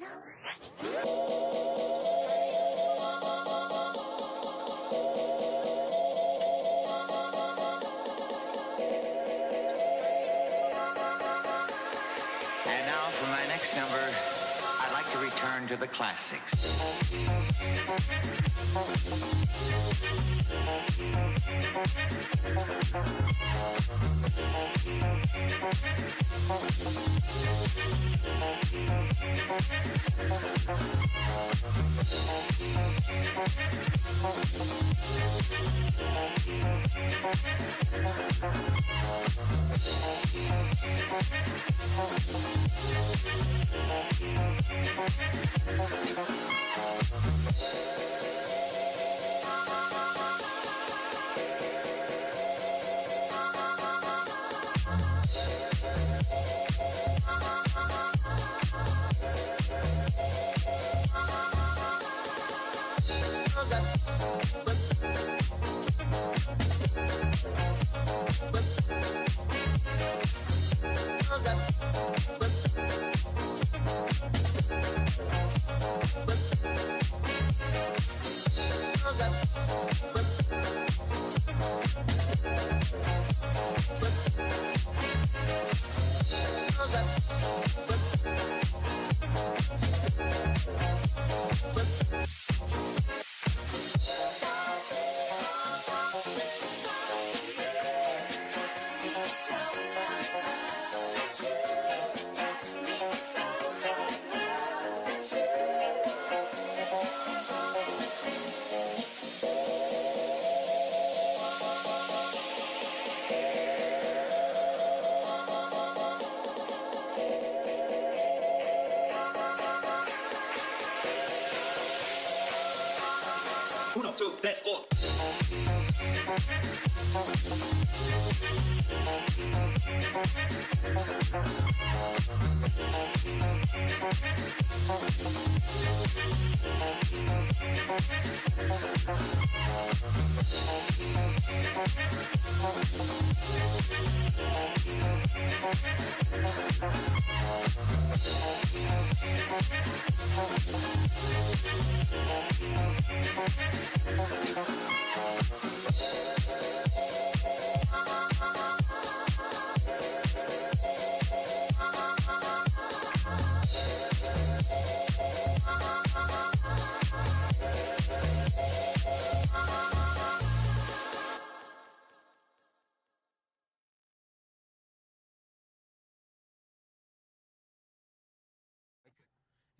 And now for my next number, I'd like to return to the classics. Uno, two, tres, four.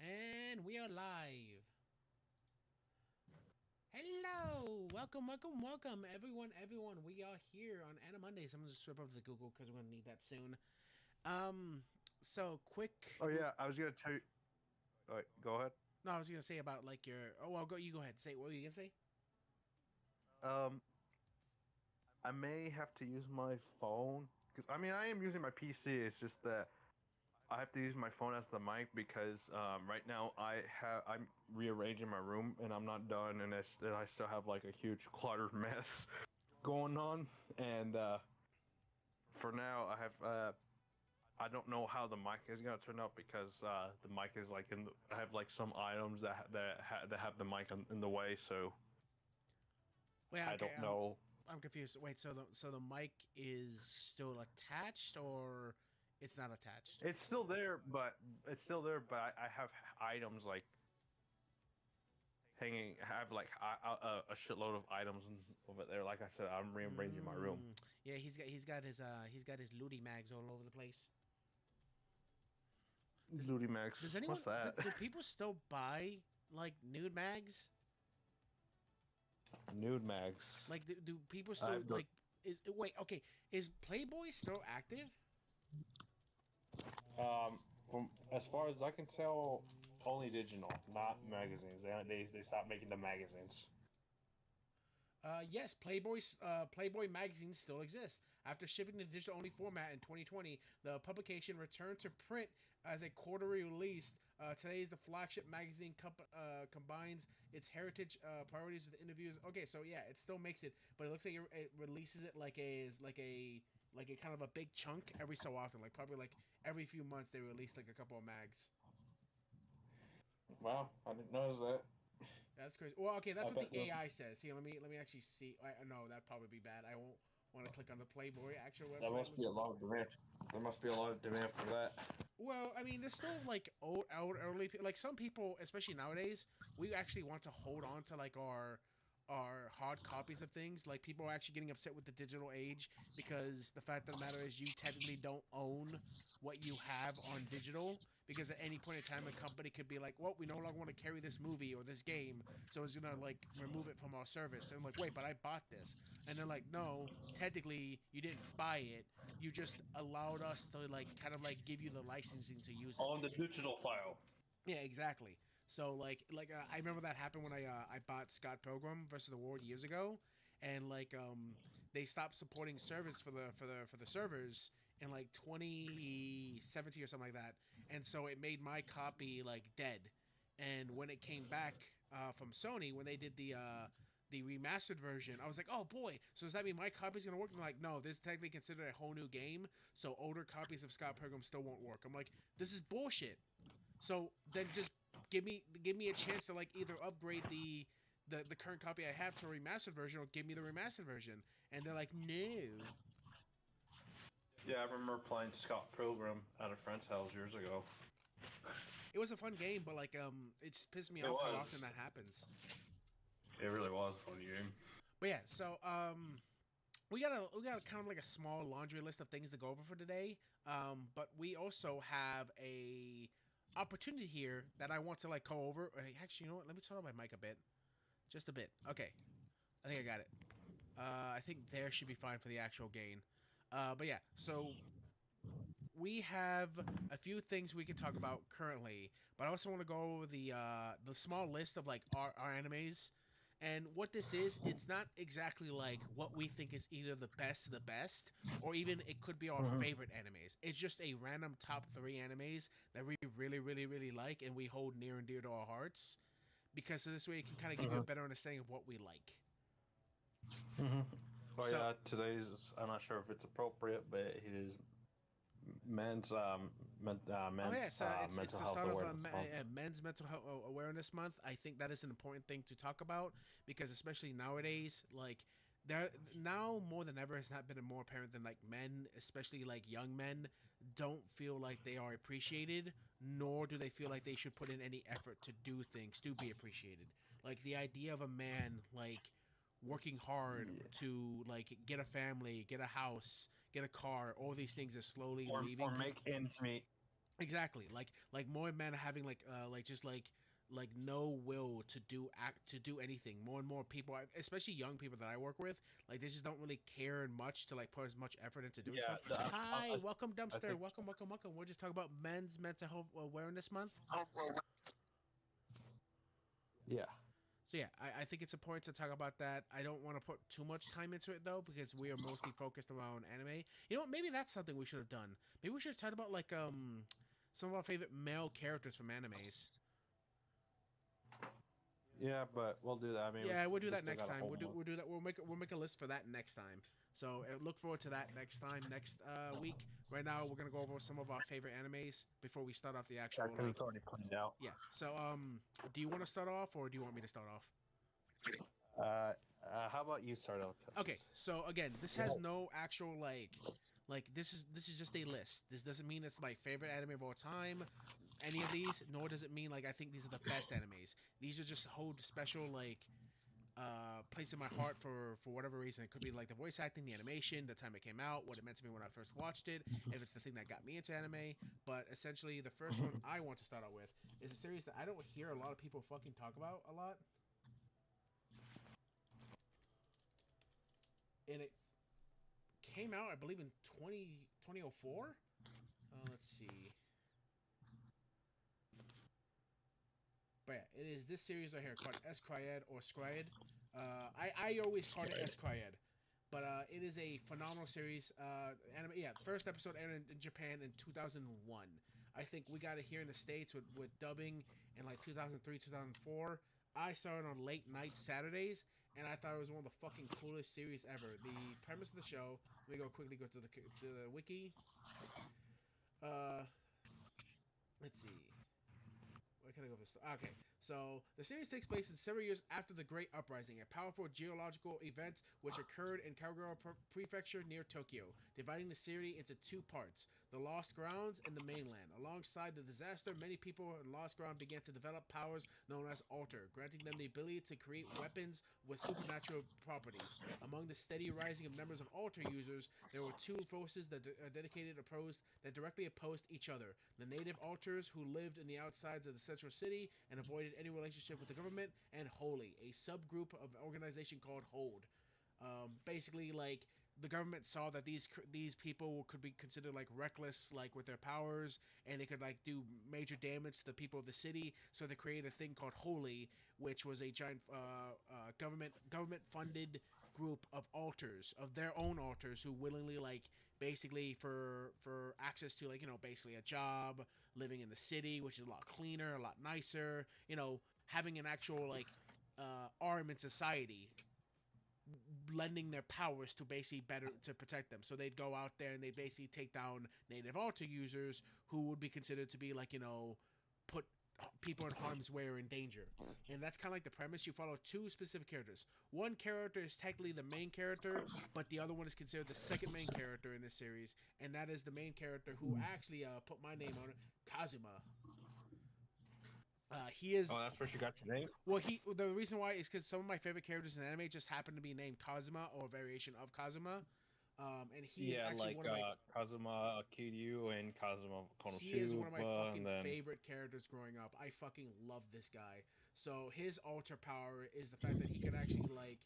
And we are live. Hello, welcome, everyone. We are here on Anna Mondays. I'm gonna just swip over to Google because we're gonna need that soon. So quick. Oh yeah, I was gonna tell you. All right, go ahead. No, I was gonna say about like your. Oh well, you go ahead. Say what were you gonna say? I may have to use my phone because I mean I am using my PC. It's just that I have to use my phone as the mic because right now I'm rearranging my room and I'm not done and I still have like a huge cluttered mess going on and for now I have I don't know how the mic is gonna turn out because the mic is like I have like some items that have the mic in the way, so Wait, I okay, don't know. I'm confused. Wait, so the mic is still attached or it's not attached? It's still there, but I have items like hanging. I have like a shitload of items over there. Like I said, I'm rearranging my room. Yeah, he's got his Ludi mags all over the place. Zooty Max. Does anyone What's that? do people still buy like nude mags? Nude mags. Like do people still like is Playboy still active? From as far as I can tell, only digital, not magazines. They stopped making the magazines. Yes, Playboy magazine still exists. After shifting to digital-only format in 2020, the publication returned to print as a quarterly release. Today, the flagship magazine combines its heritage priorities with interviews. Okay, so yeah, it still makes it, but it looks like it releases it like a kind of a big chunk every so often. Like probably like every few months they release like a couple of mags. Wow, I didn't notice that. That's crazy. Well, okay, that's I what bet the AI says. Here, let me actually see. No, that'd probably be bad. I won't want to click on the Playboy actual there website. must be Let's a look. lot of demand. There must be a lot of demand for that. Well, I mean, there's still like old elderly like some people, especially nowadays, we actually want to hold on to like our hard copies of things. Like people are actually getting upset with the digital age because the fact of the matter is you technically don't own what you have on digital because at any point in time a company could be like, well, we no longer want to carry this movie or this game, so it's gonna like remove it from our service. And I'm like, wait, but I bought this, and they're like, no, technically you didn't buy it, you just allowed us to like kind of like give you the licensing to use it. On the digital file. Yeah, exactly. So I remember that happened when I bought Scott Pilgrim versus the World years ago, and they stopped supporting service for the servers in like 2017 or something like that, and so it made my copy like dead. And when it came back from Sony, when they did the remastered version, I was like, oh boy, so does that mean my copy's gonna work? And they're like, no, this is technically considered a whole new game, so older copies of Scott Pilgrim still won't work. I'm like, this is bullshit. So then just give me a chance to like either upgrade the current copy I have to a remastered version or give me the remastered version. And they're like, no. Yeah, I remember playing Scott Pilgrim at a friend's house years ago. It was a fun game, but it's pissed me It off how was. often that happens. It really was a funny game. But yeah, so we got kind of like a small laundry list of things to go over for today. But we also have a opportunity here that I want to like go over. Actually, you know what? Let me turn on my mic a bit, just a bit. Okay, I think I got it. I think there should be fine for the actual gain. But yeah, so we have a few things we can talk about currently, but I also want to go over the small list of like our animes. And what this is, it's not exactly like what we think is either the best of the best, or even it could be our favorite animes. It's just a random top three animes that we really, really, really like and we hold near and dear to our hearts. Because this way it can kind of give you a better understanding of what we like. Oh So, yeah, today's. I'm not sure if it's appropriate, but it is men's oh yeah, it's mental the health start of awareness month. Men's Mental Health Awareness Month. I think that is an important thing to talk about because especially nowadays, like there now more than ever has not been more apparent than like men, especially like young men, don't feel like they are appreciated, nor do they feel like they should put in any effort to do things to be appreciated. Like the idea of a man like working hard Yeah. to like get a family, get a house, get a car, all these things are slowly Or leaving. make ends meet. Exactly. Like more men are having like just like no will to do anything. More and more people, especially young people that I work with, like they just don't really care much to like put as much effort into doing Yeah, stuff. Hi, welcome I dumpster. think. Welcome. We're just talking about Men's Mental Health Awareness Month. Yeah. So yeah, I think it's important to talk about that. I don't want to put too much time into it though because we are mostly focused around anime. You know what? Maybe that's something we should have done. Maybe we should have talked about like some of our favorite male characters from animes. Yeah, but we'll do that. I mean, Yeah, we'll do we that still next got a time. whole We'll do month. we'll do that. We'll make a list for that next time. So look forward to that next time, next week. Right now, we're gonna go over some of our favorite animes before we start off the actual Because like. it's already planned out. Yeah. So do you want to start off or do you want me to start off? How about you start out? Okay, so again, this has no actual like this is just a list. This doesn't mean it's my favorite anime of all time, any of these, nor does it mean like I think these are the best animes. These are just hold special like place in my heart for whatever reason. It could be like the voice acting, the animation, the time it came out, what it meant to me when I first watched it, if it's the thing that got me into anime. But essentially, the first one I want to start out with is a series that I don't hear a lot of people fucking talk about a lot. And it came out, I believe, in 2004. Let's see. But yeah, it is this series right here called Escryed or Scryed. I always call it Escryed. But it is a phenomenal series. Anime, yeah, first episode aired in Japan in 2001. I think we got it here in the States with dubbing in like 2003, 2004. I saw it on late night Saturdays, and I thought it was one of the fucking coolest series ever. The premise of the show. Let me go to the wiki. Uh, let's see. where can I go with this? Okay, so the series takes place in several years after the Great Uprising, a powerful geological event which occurred in Kagawa Prefecture near Tokyo, dividing the series into two parts: the Lost Grounds and the mainland. Alongside the disaster, many people in Lost Ground began to develop powers known as Alter, granting them the ability to create weapons with supernatural properties. Among the steady rising of numbers of Alter users, there were two forces that directly opposed each other: the native Alters, who lived in the outsides of the central city and avoided any relationship with the government, and Holy, a subgroup of an organization called Hold. Basically, like, the government saw that these people could be considered like reckless, like with their powers, and they could like do major damage to the people of the city. So they created a thing called Holy, which was a giant government funded group of alters, of their own alters, who willingly, like, basically for access to, like, basically a job, living in the city, which is a lot cleaner, a lot nicer, having an actual, like, arm in society, lending their powers to basically better to protect them. So they'd go out there and they'd basically take down native alter users who would be considered to be, like, put people in harm's way or in danger. And that's kind of like the premise. You follow two specific characters. One character is technically the main character, but the other one is considered the second main character in this series, and that is the main character who actually put my name on it, Kazuma. He is. Oh, that's where she got your name. Well, the reason why is because some of my favorite characters in anime just happen to be named Kazuma or a variation of Kazuma. And he's actually one of my Kazuma Kiryu and Kazuma Konosuba. He is one of my fucking favorite characters growing up. I fucking love this guy. So his alter power is the fact that he could actually, like,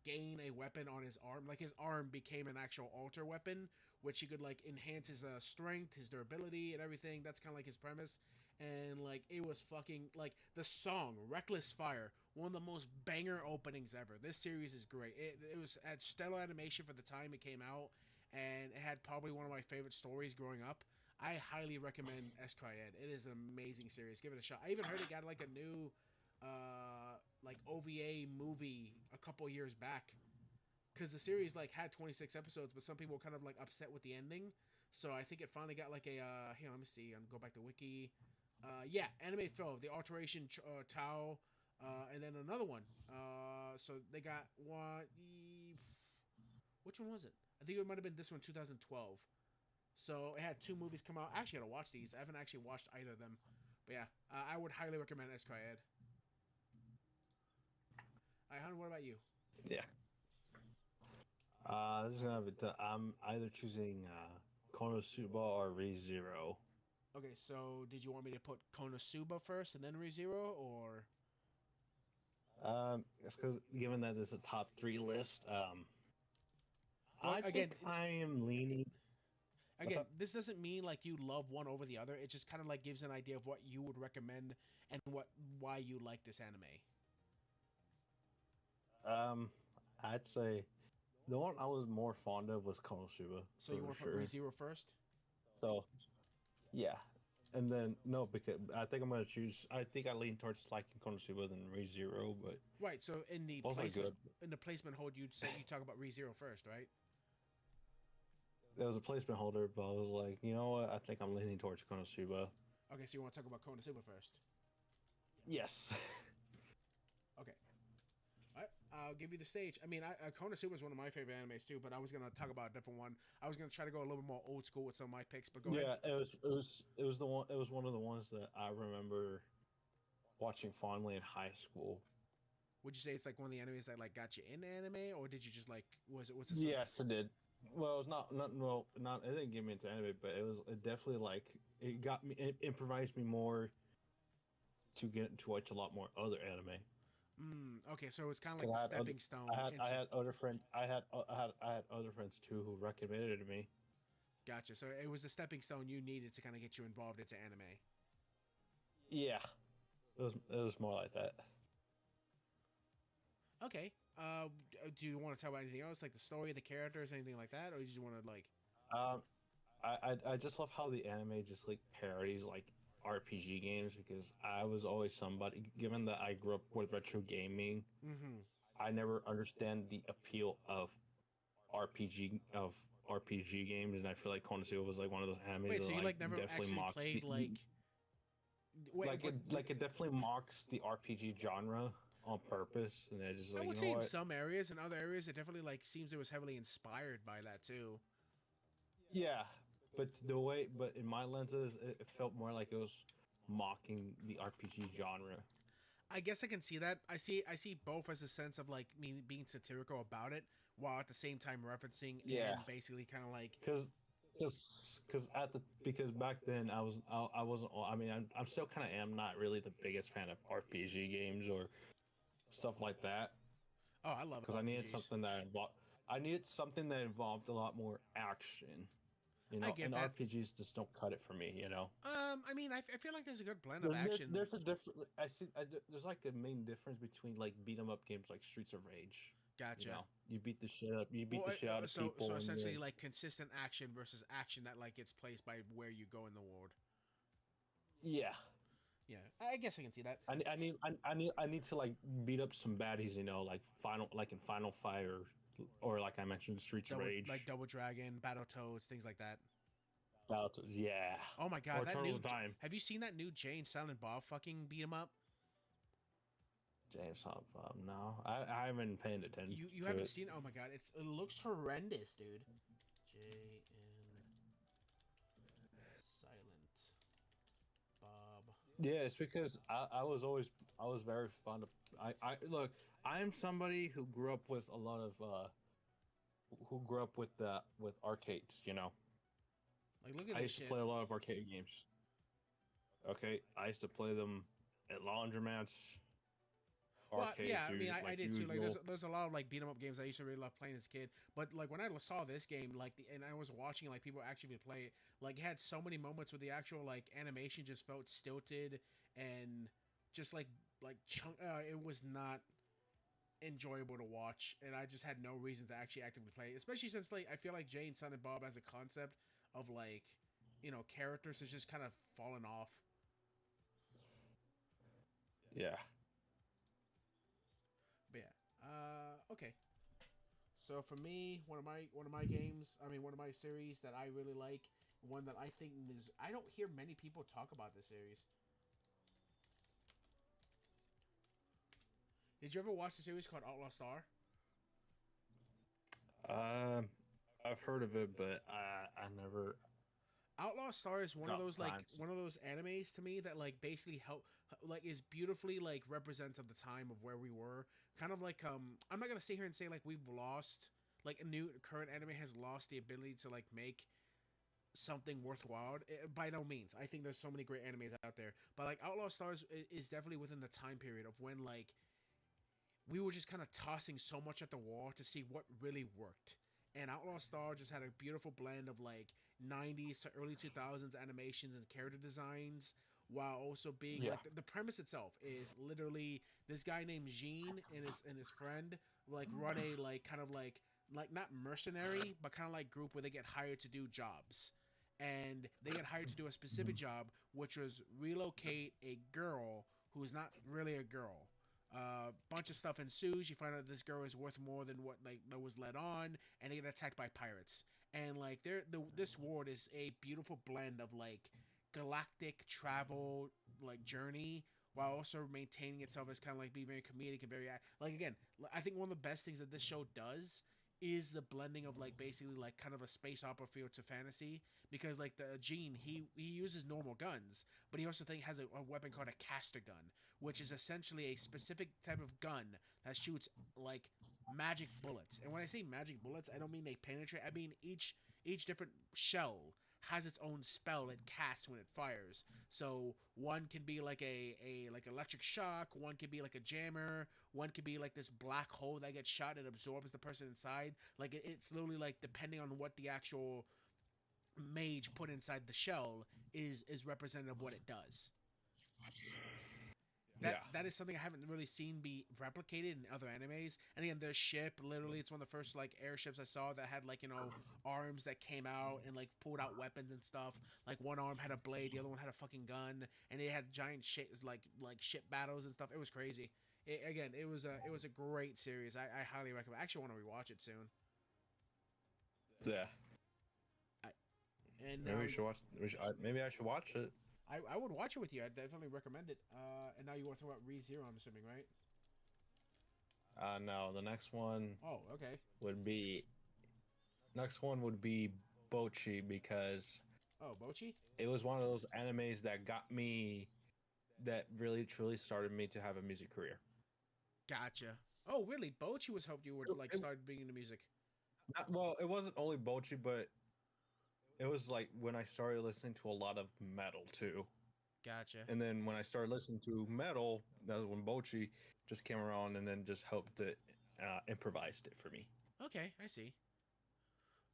gain a weapon on his arm. Like, his arm became an actual alter weapon, which he could, like, enhance his strength, his durability, and everything. That's kind of like his premise. And, like, it was fucking, like, the song Reckless Fire, one of the most banger openings ever. This series is great. It was at stellar animation for the time it came out, and it had probably one of my favorite stories growing up. I highly recommend Escryed. It is an amazing series. Give it a shot. I even heard it got, like, a new like OVA movie a couple years back, because the series, like, had 26 episodes, but some people were kind of, like, upset with the ending. So I think it finally got, like, a here, let me see. Go back to Wiki. Yeah, Anime Film, the Alteration Tau, and then another one. So they got one. Which one was it? I think it might have been this one, 2012. So it had two movies come out. I actually gotta watch these. I haven't actually watched either of them. But yeah, I would highly recommend Escryed. Alright, Han, what about you? Yeah. This is gonna be I'm either choosing Konosuba or ReZero. Okay, so did you want me to put Konosuba first and then ReZero, or? It's because given that it's a top 3 list, Well, I think I am leaning. Again, this doesn't mean like you love one over the other. It just kind of like gives an idea of what you would recommend and why you like this anime. I'd say the one I was more fond of was Konosuba. So you want to put ReZero first? So, yeah. And then, no, because I think I'm going to choose, I think I lean towards liking Konosuba than ReZero, but... Right, so in the placement hold, you talk about ReZero first, right? There was a placement holder, but I was like, you know what, I think I'm leaning towards Konosuba. Okay, so you want to talk about Konosuba first? Yes. Okay. I'll give you the stage. I mean, Konosuba is one of my favorite animes too, but I was gonna talk about a different one. I was gonna try to go a little bit more old school with some of my picks, but go ahead. Yeah, it was one of the ones that I remember watching fondly in high school. Would you say it's like one of the animes that like got you into anime, or did you just like was it? Yes, it did. Well, it's not it didn't get me into anime, but it definitely like it got me. It improvised me more to get to watch a lot more other anime. Okay, so it's kind of like the stepping stone. I had other friends. I had other friends too who recommended it to me. Gotcha. So it was the stepping stone you needed to kind of get you involved into anime. Yeah, it was more like that. Okay. Do you want to talk about anything else, like the story, the characters, anything like that, or you just want to like? I just love how the anime just like parodies like RPG games, because I was always somebody, given that I grew up with retro gaming, I never understand the appeal of RPG games, and I feel like Konosuba was like one of those animes. Wait, so you like definitely never actually played like Wait, Like it definitely mocks the RPG genre on purpose, and they're just I like, would you say know in what? some areas, in other areas, it definitely like seems it was heavily inspired by that too. Yeah, but but in my lenses, it felt more like it was mocking the RPG genre. I guess I can see that. I see both as a sense of like me being satirical about it, while at the same time referencing Yeah, and basically kind of like because because back then I wasn't I mean I'm still kind of am not really the biggest fan of RPG games or stuff like that oh I love because RPGs. I needed something that involved a lot more action, you I know, get and that. RPGs just don't cut it for me, you know. I mean, I feel like there's a good blend of action. There's a different there's like a main difference between like beat 'em up games like Streets of Rage, you Gotcha. know, you beat Well, the shit out of so people and essentially you're like consistent action versus action that like gets placed by where you go in the world. yeah. Yeah, I guess I can see that. I need to like beat up some baddies, you know, like in Final Fight or like I mentioned, Streets of Rage, Double Dragon, Battle Toads, things like that. Yeah, Oh my god, or that Turtles new of Time. have you seen that new Jane Silent Bob fucking beat him up? James Hunt, no, I haven't paid attention You to haven't it. seen it? Oh my god, it looks horrendous, dude. Jane Silent Bob. Yeah, it's because I was very fond of I look I am somebody who grew up with a lot of who grew up with arcades, you know. Like look at I this used to shit. play a lot of arcade games. Okay, I used to play them at laundromats, Well, arcades, yeah, I mean, I like did too. Like, usual. there's a lot of like beat 'em up games I used to really love playing as a kid. But like when I saw this game, like, and I was watching like people actually play it, like it had so many moments where the actual like animation just felt stilted and just like chunk. It was not enjoyable to watch, and I just had no reason to actually actively play it. Especially since like I feel like Jay and Silent Bob as a concept of like characters has just kind of fallen off. Yeah. But yeah, okay. So for me, one of my games, I mean one of my series that I really like, one that I think is I don't hear many people talk about this series. Did you ever watch the series called Outlaw Star? Um, I've heard of it, but I never Outlaw Star is one of got those time. animes to me that like basically help like is beautifully like represents of the time of where we were. Kind of like I'm not gonna sit here and say like we've lost like a new current anime has lost the ability to like make something worthwhile. By no means. I think there's so many great animes out there, but like Outlaw Stars is definitely within the time period of when like we were just kind of tossing so much at the wall to see what really worked. And Outlaw Star just had a beautiful blend of like 90s to early 2000s animations and character designs, while also being Yeah. like the premise itself is literally this guy named Jean and his friend like run a like kind of like not mercenary but kind of like group where they get hired to do jobs, and they get hired to do a specific job, which was relocate a girl who's not really a girl. Bunch of stuff ensues. You find out this girl is worth more than what like that was led on, and they get attacked by pirates. And like this world is a beautiful blend of like galactic travel like journey while also maintaining itself as kind of like being very comedic and very like again I think one of the best things that this show does is the blending of like basically like kind of a space opera feel to fantasy, because like the Gene he uses normal guns, but he also has a weapon called a caster gun, which is essentially a specific type of gun that shoots like magic bullets. And when I say magic bullets, I don't mean they penetrate. I mean each different shell has its own spell it casts when it fires. So one can be like a like electric shock, one can be like a jammer, one could be like this black hole that gets shot and absorbs the person inside. Like it's literally like depending on what the actual mage put inside the shell is representative of what it does. Yeah. That is something I haven't really seen be replicated in other animes. And again, their ship, literally, it's one of the first like airships I saw that had like arms that came out and like pulled out weapons and stuff. Like one arm had a blade, the other one had a fucking gun, and they had giant shit like ship battles and stuff. It was crazy. Again, it was a great series. I highly recommend. I actually want to rewatch it soon. Yeah. And Maybe we should watch. Maybe I should watch it. I would watch it with you. I definitely recommend it. And now you want to talk about ReZero, I'm assuming, right? No, the next one Oh, okay. would be next one would be Bochi because Oh, Bochi? it was one of those animes that got me that really truly started me to have a music career. Gotcha. Oh, really? Bochi was helped you would like It- start being into music. well, it wasn't only Bochi, but it was like when I started listening to a lot of metal too. Gotcha. And then when I started listening to metal, that was when Bochi just came around and then just helped it improvised it for me. Okay, I see.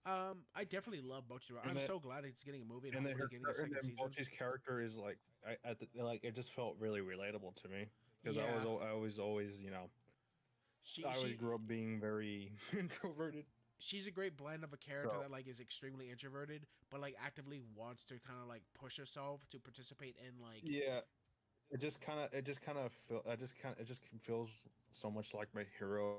I definitely love Bochi. And I'm then, so glad it's getting a movie and and then hopefully getting a and second then season. Bochi's character is like like it just felt really relatable to me because Yeah. I was always I always grew up being very introverted. She's a great blend of a character So that like is extremely introverted, but like actively wants to kind of like push herself to participate in like yeah, it just feels so much like my hero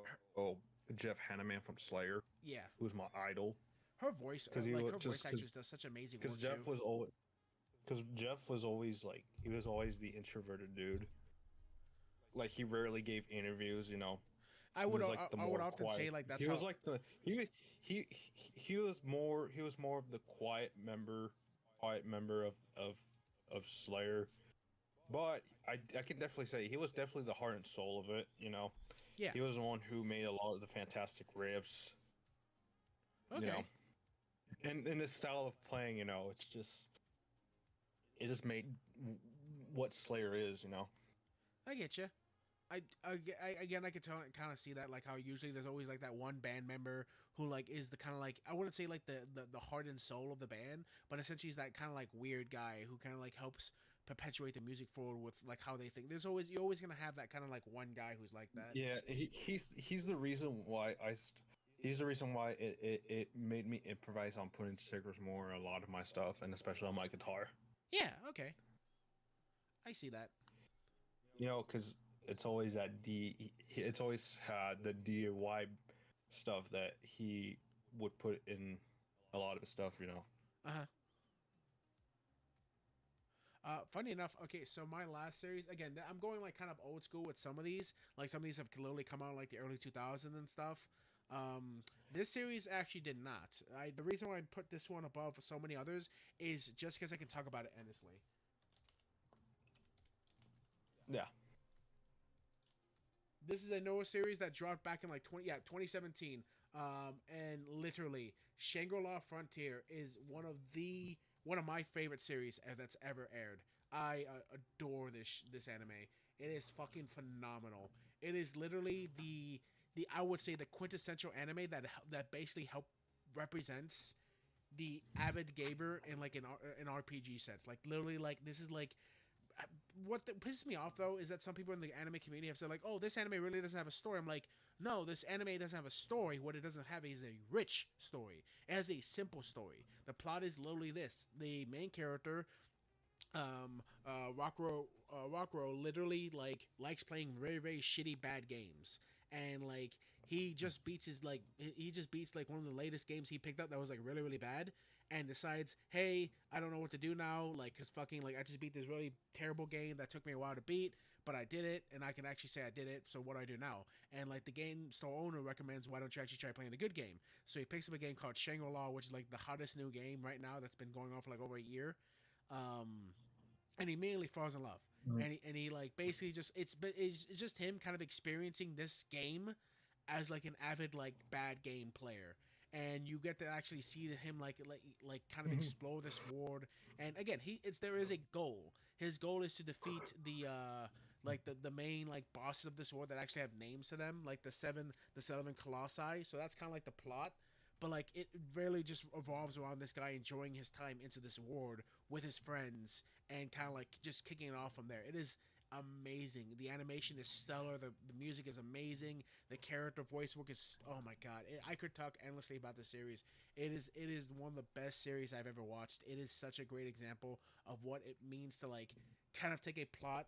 Jeff Hanneman from Slayer, yeah. who's my idol. Her voice, Because like her voice actress does such amazing work Jeff too. was always because Jeff was always like he was always the introverted dude. Like he rarely gave interviews, you know. I He would was like the I would more often quiet. say like that's He how was like the he he was more of the quiet member of Slayer. But I can definitely say he was definitely the heart and soul of it, you know. yeah. He was the one who made a lot of the fantastic riffs, you Okay. know. And in this style of playing, you know, it just made what Slayer is, you know. I get you. Again, I could kind of see that, like how usually there's always like that one band member who like is the kind of like I wouldn't say like the heart and soul of the band, but essentially he's that kind of like weird guy who kind of like helps perpetuate the music forward with like how they think. There's always you're always gonna have that kind of like one guy who's like that. Yeah, he's the reason why he's the reason why it made me improvise on putting stickers more on a lot of my stuff, and especially on my guitar. Yeah. Okay. I see that. You know, because it's always it's always had the DIY stuff that he would put in a lot of his stuff. You know. Uh-huh. Funny enough, okay, so my last series again, I'm going like kind of old school with some of these. Like some of these have literally come out like the early 2000s and stuff. This series actually did not. The reason why I put this one above so many others is just because I can talk about it endlessly. Yeah. This is a Noah series that dropped back in like 2017. And literally, Shangri-La Frontier is one of my favorite series that's ever aired. I adore this anime. It is fucking phenomenal. It is literally the I would say the quintessential anime that basically represents the avid gamer in like an RPG sense. Like literally, like this is like pisses me off though is that some people in the anime community have said like, "Oh, this anime really doesn't have a story." I'm like, no, this anime doesn't have a story. What it doesn't have is a rich story. It has a simple story. The plot is literally this: the main character, Rockro, literally like likes playing very very shitty bad games, and like he just beats like one of the latest games he picked up that was like really really bad, and decides, hey, I don't know what to do now, like, cause fucking like I just beat this really terrible game that took me a while to beat, but I did it, and I can actually say I did it. So what do I do now? And like the game store owner recommends, why don't you actually try playing a good game? So he picks up a game called Shangri-La, which is like the hottest new game right now that's been going on for like over a year. And he immediately falls in love. Mhm. And he like basically just it's just him kind of experiencing this game as like an avid like bad game player, and you get to actually see him like kind of explore this world. And again, there is a goal. His goal is to defeat the main like bosses of this world that actually have names to them, like the seven colossi. So that's kind of like the plot. But like it really just revolves around this guy enjoying his time into this world with his friends and kind of like just kicking it off from there. It is amazing. The animation is stellar. The music is amazing. The character voice work is, oh my god. I could talk endlessly about this series. It is one of the best series I've ever watched. It is such a great example of what it means to like kind of take a plot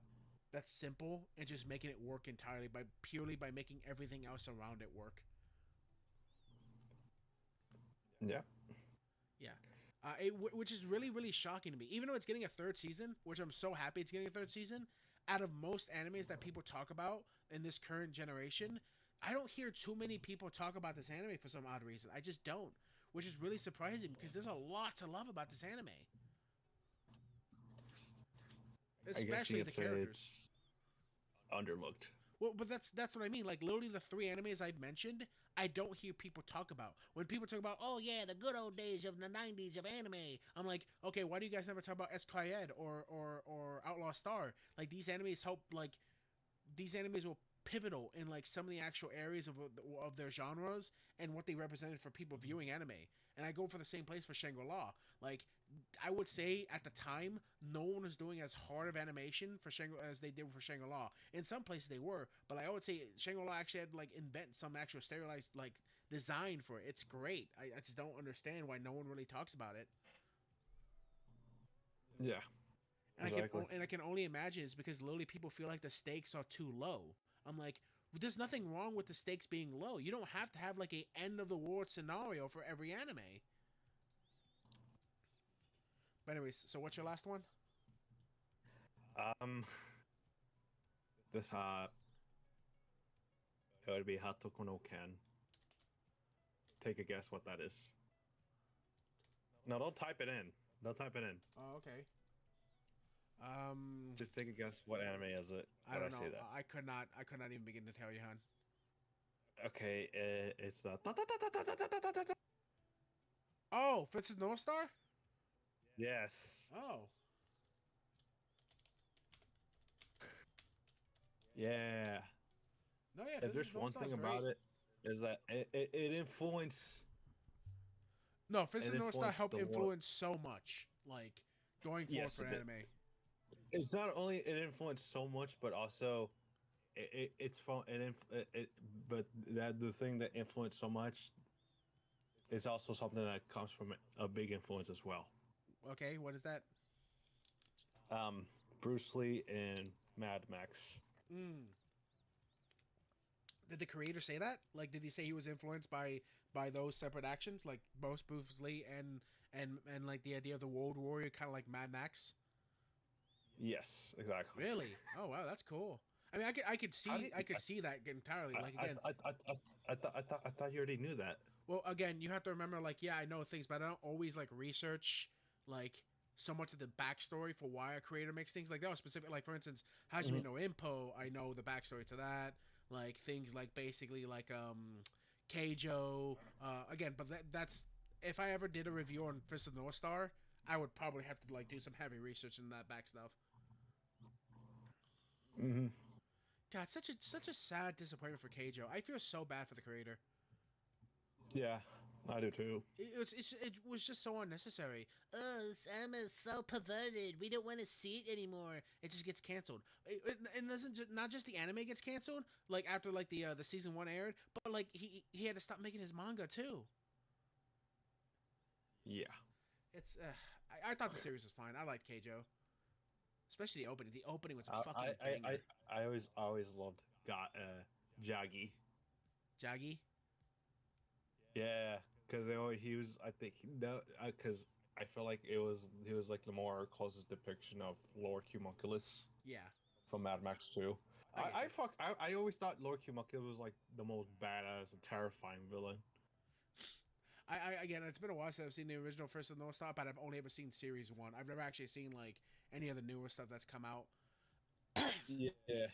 that's simple and just making it work entirely by making everything else around it work. Yeah. Yeah. Which is really really shocking to me. Even though it's getting a third season, which I'm so happy it's getting a third season. Out of most animes that people talk about in this current generation, I don't hear too many people talk about this anime for some odd reason. I just don't, which is really surprising because there's a lot to love about this anime, I guess you especially the could say characters. it's underlooked. Well, but that's what I mean. Like literally the three animes I've mentioned, I don't hear people talk about. When people talk about, oh yeah, the good old days of the '90s of anime, I'm like, okay, why do you guys never talk about SKYed or Outlaw Star? Like these animes help. Like these animes were pivotal in like some of the actual areas of their genres and what they represented for people viewing anime. And I go for the same place for Shangri-La. Like I would say at the time, no one was doing as hard of animation for Shangri as they did for Shangri-La. In some places they were, but I would say Shangri-La actually had like invent some actual sterilized like design for it. It's great. I just don't understand why no one really talks about it. Yeah, And exactly. I can only imagine it's because literally people feel like the stakes are too low. I'm like, there's nothing wrong with the stakes being low. You don't have to have like a end of the world scenario for every anime. But anyways, so what's your last one? Um, this it would be Hatoko no Ken. Take a guess what that is. No, don't type it in. Don't type it in. Oh, okay. Just take a guess. What anime is it? I When don't I know. say that. I could not even begin to tell you, hon. Okay, it's the. Oh, Fits North Star. Yes. Oh, Yeah. no, yeah. If Fits there's North one Star's thing great. about it, is that it influenced. No, Fits It North Star influenced helped the world. influence so much. Like going forward Yes, for it did. anime. It's not only it influenced so much, but also it's from but that the thing that influenced so much is also something that comes from a big influence as well. Okay, what is that? Um, Bruce Lee and Mad Max. Mm. Did the creator say that? Like, did he say he was influenced by those separate actions, like both Bruce Lee and like the idea of the World Warrior, kind of like Mad Max? Yes, exactly. Really? Oh wow, that's cool. I mean, How do you, I could see that entirely. Like again, I thought you already knew that. well, again, you have to remember, like, yeah, I know things, but I don't always like research like so much of the backstory for why a creator makes things. Like that was specific. Like for instance, Mhm. Hajime no Impo, I know the backstory to that. Like things like basically like Keijo. Again, but that's if I ever did a review on Fist of the North Star, I would probably have to like do some heavy research in that back stuff. Mhm. God, such a sad disappointment for Keijo. I feel so bad for the creator. Yeah, I do too. It was just so unnecessary. Oh, this anime is so perverted. We don't want to see it anymore. It just gets canceled. And doesn't not just the anime gets canceled. Like after like the season one aired, but like he had to stop making his manga too. Yeah. It's I thought the series was fine. I liked Keijo, especially the opening. The opening was a I fucking I I, banger. I always loved got Jaggy. Jaggy. Yeah, because he was. I think no, because I feel like he was like the more closest depiction of Lord Homunculus Yeah, from Mad Max 2. I get you. I always thought Lord Homunculus was like the most badass and terrifying villain. I again, it's been a while since I've seen the original First of the North Star, but I've only ever seen series one. I've never actually seen like any of the newer stuff that's come out. Yeah,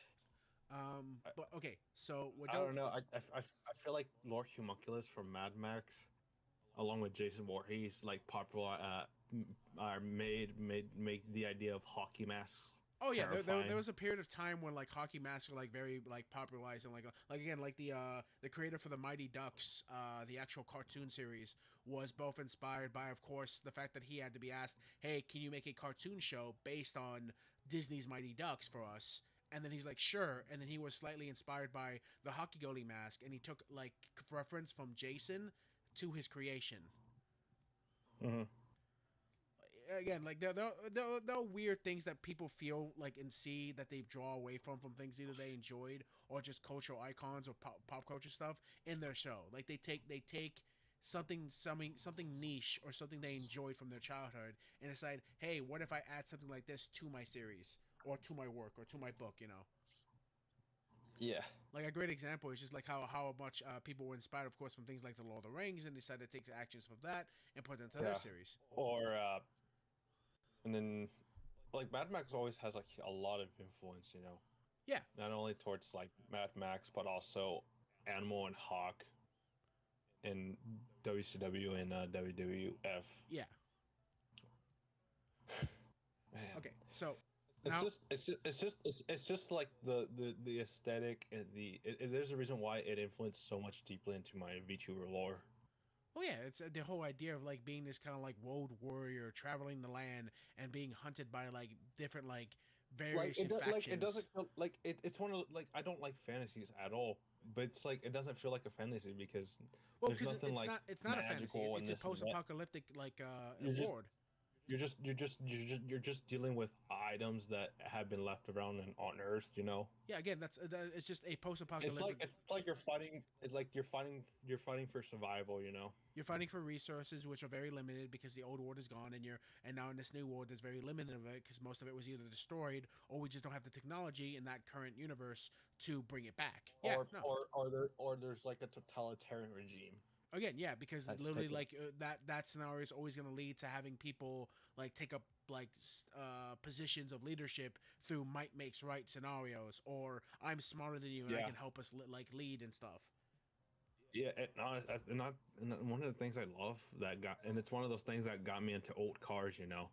But okay, so we I don't. don't know. I feel like Lord Homunculus from Mad Max, along with Jason Voorhees, like popular are made the idea of hockey masks Oh yeah, there terrifying. was a period of time when like hockey masks were like very like popularized and like again like the creator for the Mighty Ducks the actual cartoon series was both inspired by of course the fact that he had to be asked, hey, can you make a cartoon show based on Disney's Mighty Ducks for us? And then he's like, sure. And then he was slightly inspired by the hockey goalie mask, and he took like reference from Jason to his creation. Hmm. Again, like there are weird things that people feel like and see that they draw away from things either they enjoyed or just cultural icons or pop culture stuff in their show. Like they take something niche or something they enjoyed from their childhood and decide, hey, what if I add something like this to my series or to my work or to my book, you know? Yeah. Like a great example is just like how much people were inspired, of course, from things like the Lord of the Rings, and decided to take actions from that and put it into their Yeah. series. Or and then like Mad Max always has like a lot of influence, you know. Yeah, Not only towards like Mad Max, but also Animal and Hawk in WCW and WWF. yeah. Man, Okay, so it's now, just it's just like the aesthetic and there's a reason why it influenced so much deeply into my VTuber lore. oh yeah, it's the whole idea of like being this kind of like road warrior, traveling the land and being hunted by like different like variation factions. It doesn't feel like it's one of like I don't like fantasies at all, but it's like it doesn't feel like a fantasy because Well, there's because nothing like it's not a fantasy. magical It's and a this and that. post-apocalyptic like You're just world. you're just dealing with items that have been left around on Earth, you know. Yeah, again, it's just a post-apocalyptic. It's like you're fighting. It's like you're fighting for survival, you know. You're fighting for resources which are very limited because the old world is gone, and now in this new world there's very limited of it because most of it was either destroyed or we just don't have the technology in that current universe to bring it back. Yeah, no. Or there's like a totalitarian regime. Again, yeah, because That's literally, taken. like that scenario is always going to lead to having people like take up like positions of leadership through might makes right scenarios, or I'm smarter than you and I Yeah. can help us like lead and stuff. Yeah, and one of the things I love that got, and it's one of those things that got me into old cars, you know.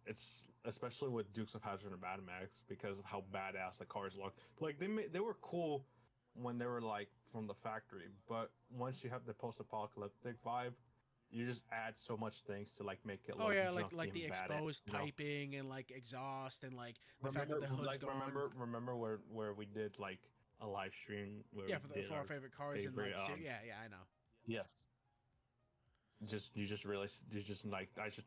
It's especially with Dukes of Hazzard and Mad Max because of how badass the cars look. Like they were cool when they were like from the factory, but once you have the post-apocalyptic vibe, you just add so much things to like make it Oh look yeah, junky the and badass, exposed you know. piping and like exhaust and like the fact that the hood's gone. Remember where we did like a live stream where Yeah, we did for our our favorite cars and favorite like yeah, yeah, I know. yes. You just realized you just like there's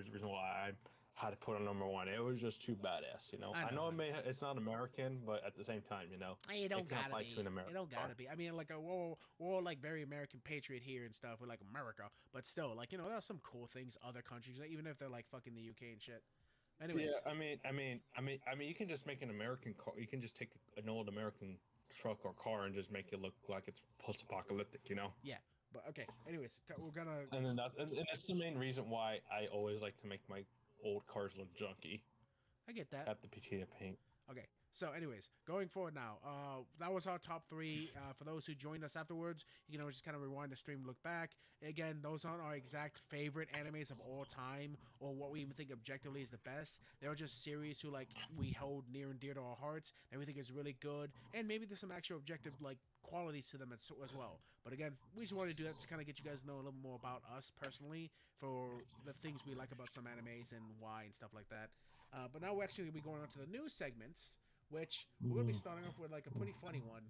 a reason why I had to put on number one. It was just too badass, you know. I I know. know it's not American, but at the same time, you know, It don't it can gotta apply be. to an It American don't car. gotta be. I mean, like we're all like very American patriot here and stuff. We're like America, but still, like you know, there's some cool things other countries, like, even if they're like fucking the UK and shit. Anyways, Yeah, you can just make an American car. You can just take an old American truck or car and just make it look like it's post-apocalyptic, you know. yeah, but okay. Anyways, we're gonna. And that's the main reason why I always like to make my old cars look junky. I get that. Have the patina paint. Okay. So, anyways, going forward now, that was our top three. For those who joined us afterwards, you can always just kind of rewind the stream, look back. Again, those aren't our exact favorite animes of all time, or what we even think objectively is the best. They're just series who like we hold near and dear to our hearts, and we think is really good, and maybe there's some actual objective like qualities to them as well. But again, we just wanted to do that to kind of get you guys to know a little more about us personally, for the things we like about some animes and why and stuff like that. But now we're actually going to be going on to the news segments, which we're going to be starting off with like a pretty funny one.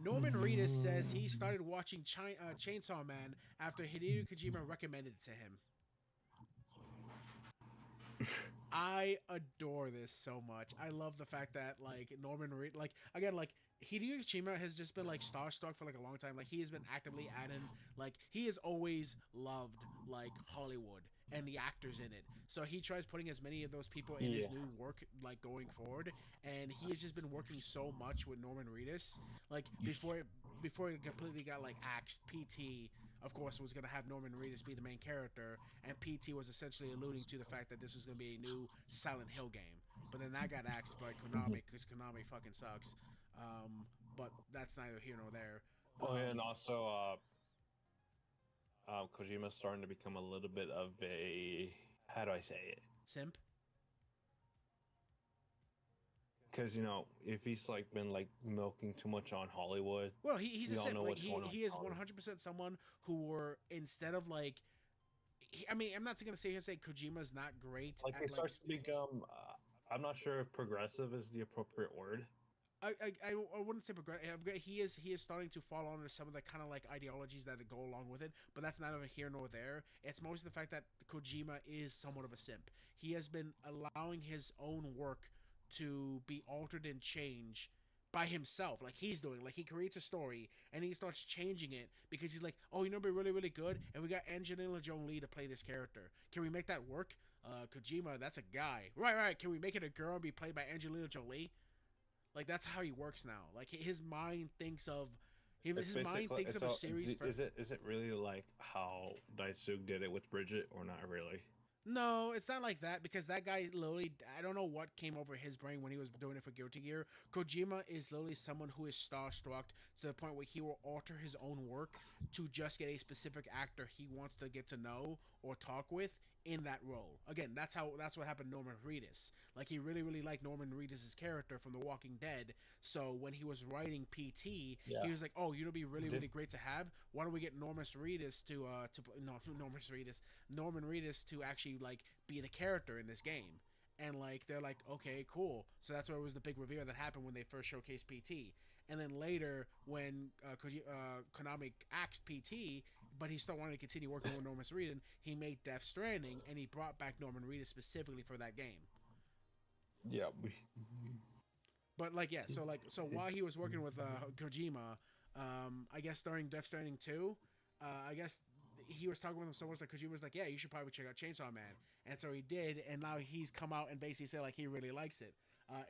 Norman Reedus says he started watching Chainsaw Man after Hideo Kojima recommended it to him. I adore this so much. I love the fact that like Norman Reed, like again, like Hideo Kojima has just been like starstruck for like a long time. Like he has been actively adding, like he has always loved like Hollywood and the actors in it. So he tries putting as many of those people in his new work like going forward. And he has just been working so much with Norman Reedus. Like before it completely got like axed, PT of course was going to have Norman Reedus be the main character, and PT was essentially alluding to the fact that this was going to be a new Silent Hill game. But then that got axed by Konami because Konami fucking sucks. But that's neither here nor there. Oh, and also, Kojima's starting to become a little bit of a, how do I say it? Simp. Because you know, if he's like been like milking too much on Hollywood, well, he's a simp. Like he is Hollywood. 100% someone who were instead of like. I mean, I'm not gonna say Kojima's not great. Like he starts to become. I'm not sure if progressive is the appropriate word. I wouldn't say progressive. He is starting to fall under some of the kind of like ideologies that go along with it, but that's neither here nor there. It's mostly the fact that Kojima is somewhat of a simp. He has been allowing his own work to be altered and changed by himself, like he's doing. Like he creates a story and he starts changing it because he's like, oh, you know, be really really good, and we got Angelina Jolie to play this character. Can we make that work? Kojima, that's a guy. Right. Can we make it a girl and be played by Angelina Jolie? Like that's how he works now. Like his mind thinks of his mind thinks of a series. Is it really like how Daisuke did it with Bridget, or not really? No, it's not like that because that guy literally, I don't know what came over his brain when he was doing it for Guilty Gear. Kojima is literally someone who is starstruck to the point where he will alter his own work to just get a specific actor he wants to get to know or talk with in that role. Again, that's what happened to Norman Reedus. Like he really really liked Norman Reedus' character from The Walking Dead. So when he was writing PT, he was like, "Oh, you know, be really really great to have. Why don't we get Norman Reedus Norman Reedus to actually like be the character in this game?" And like they're like, "Okay, cool." So that's where it was the big reveal that happened when they first showcased PT. And then later, when Konami axed PT, but he still wanted to continue working with Norman Reedus, he made Death Stranding, and he brought back Norman Reedus specifically for that game. Yeah. But like, yeah, so while he was working with Kojima, I guess during Death Stranding 2, I guess he was talking with him so much that Kojima was like, yeah, you should probably check out Chainsaw Man. And so he did, and now he's come out and basically said like he really likes it.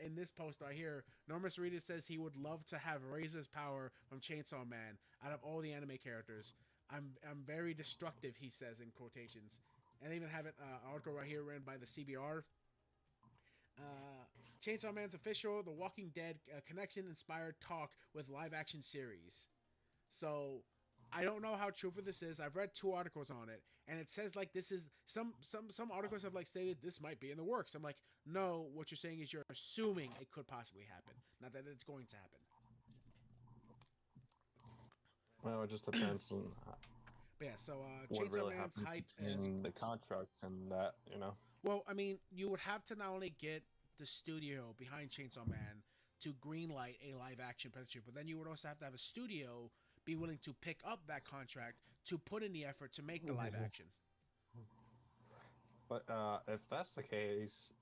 In this post right here, Norman Reedus says he would love to have Razor's power from Chainsaw Man out of all the anime characters. I'm very destructive, he says in quotations. And I even have an article right here written by the CBR. Chainsaw Man's official The Walking Dead connection-inspired talk with live-action series. So I don't know how true this is. I've read 2 articles on it, and it says like this is some articles have like stated this might be in the works. I'm like, no, what you're saying is you're assuming it could possibly happen, not that it's going to happen. Well, it just depends on But yeah, so what Chainsaw really Man's happens hype in the contracts and that, you know. Well, I mean, you would have to not only get the studio behind Chainsaw Man to greenlight a live-action picture, but then you would also have to have a studio be willing to pick up that contract to put in the effort to make the live action. But if that's the case,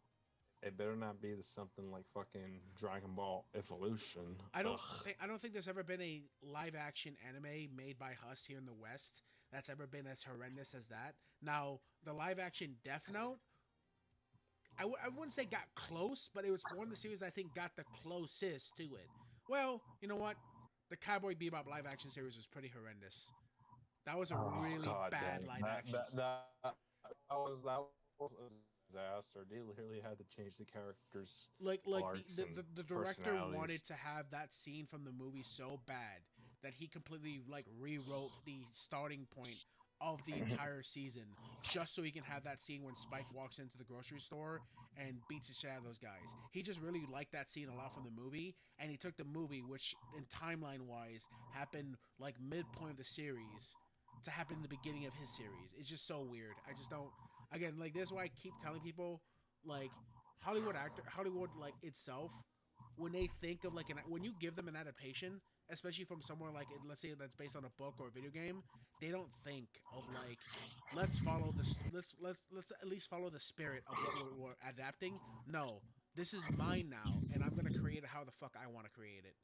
it better not be something like fucking Dragon Ball Evolution. I don't think there's ever been a live action anime made by us here in the West that's ever been as horrendous as that. Now, the live action Death Note, I wouldn't say got close, but it was one of the series I think got the closest to it. Well, you know what? The Cowboy Bebop live action series was pretty horrendous. That was a really bad live action. That was a disaster. They literally had to change the characters. Like the director wanted to have that scene from the movie so bad that he completely like rewrote the starting point of the entire season just so he can have that scene when Spike walks into the grocery store and beats the shit out of those guys. He just really liked that scene a lot from the movie, and he took the movie, which in timeline wise happened like midpoint of the series, to happen in the beginning of his series. It's just so weird. I just don't. Again, like this is why I keep telling people, like Hollywood like itself, when they think of like when you give them an adaptation, especially from somewhere like, let's say that's based on a book or a video game, they don't think of like, let's follow this, let's at least follow the spirit of what we're adapting. No, this is mine now, and I'm gonna create it how the fuck I want to create it.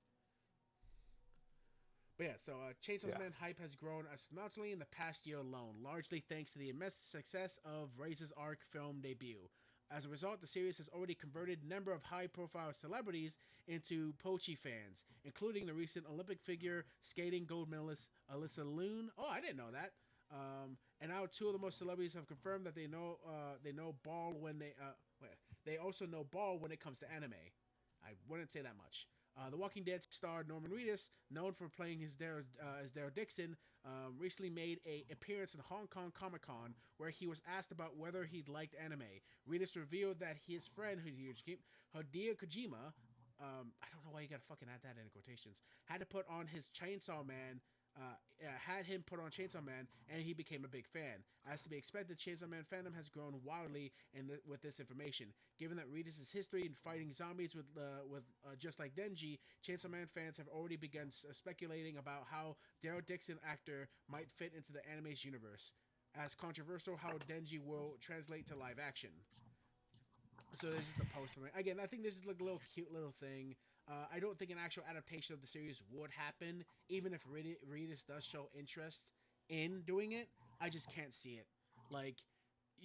But yeah, so Chainsaw Man hype has grown astronomically in the past year alone, largely thanks to the immense success of Razor's Arc film debut. As a result, the series has already converted a number of high-profile celebrities into Pochi fans, including the recent Olympic figure skating gold medalist Alyssa Loon. Oh, I didn't know that. And now 2 of the most celebrities have confirmed that they know ball when they also know ball when it comes to anime. I wouldn't say that much. The Walking Dead star Norman Reedus, known for playing as Daryl Dixon, recently made an appearance in Hong Kong Comic Con where he was asked about whether he liked anime. Reedus revealed that his friend Hideo Kojima, I don't know why you gotta fucking add that in quotations, had to put on his Chainsaw Man. Had him put on Chainsaw Man, and he became a big fan. As to be expected, Chainsaw Man fandom has grown wildly with this information. Given that Reedus' history in fighting zombies with just like Denji, Chainsaw Man fans have already begun speculating about how Daryl Dixon actor might fit into the anime's universe. As controversial how Denji will translate to live action. So there's just a post from it. Again, I think this is like a little cute little thing. I don't think an actual adaptation of the series would happen, even if Reedus does show interest in doing it. I just can't see it. Like,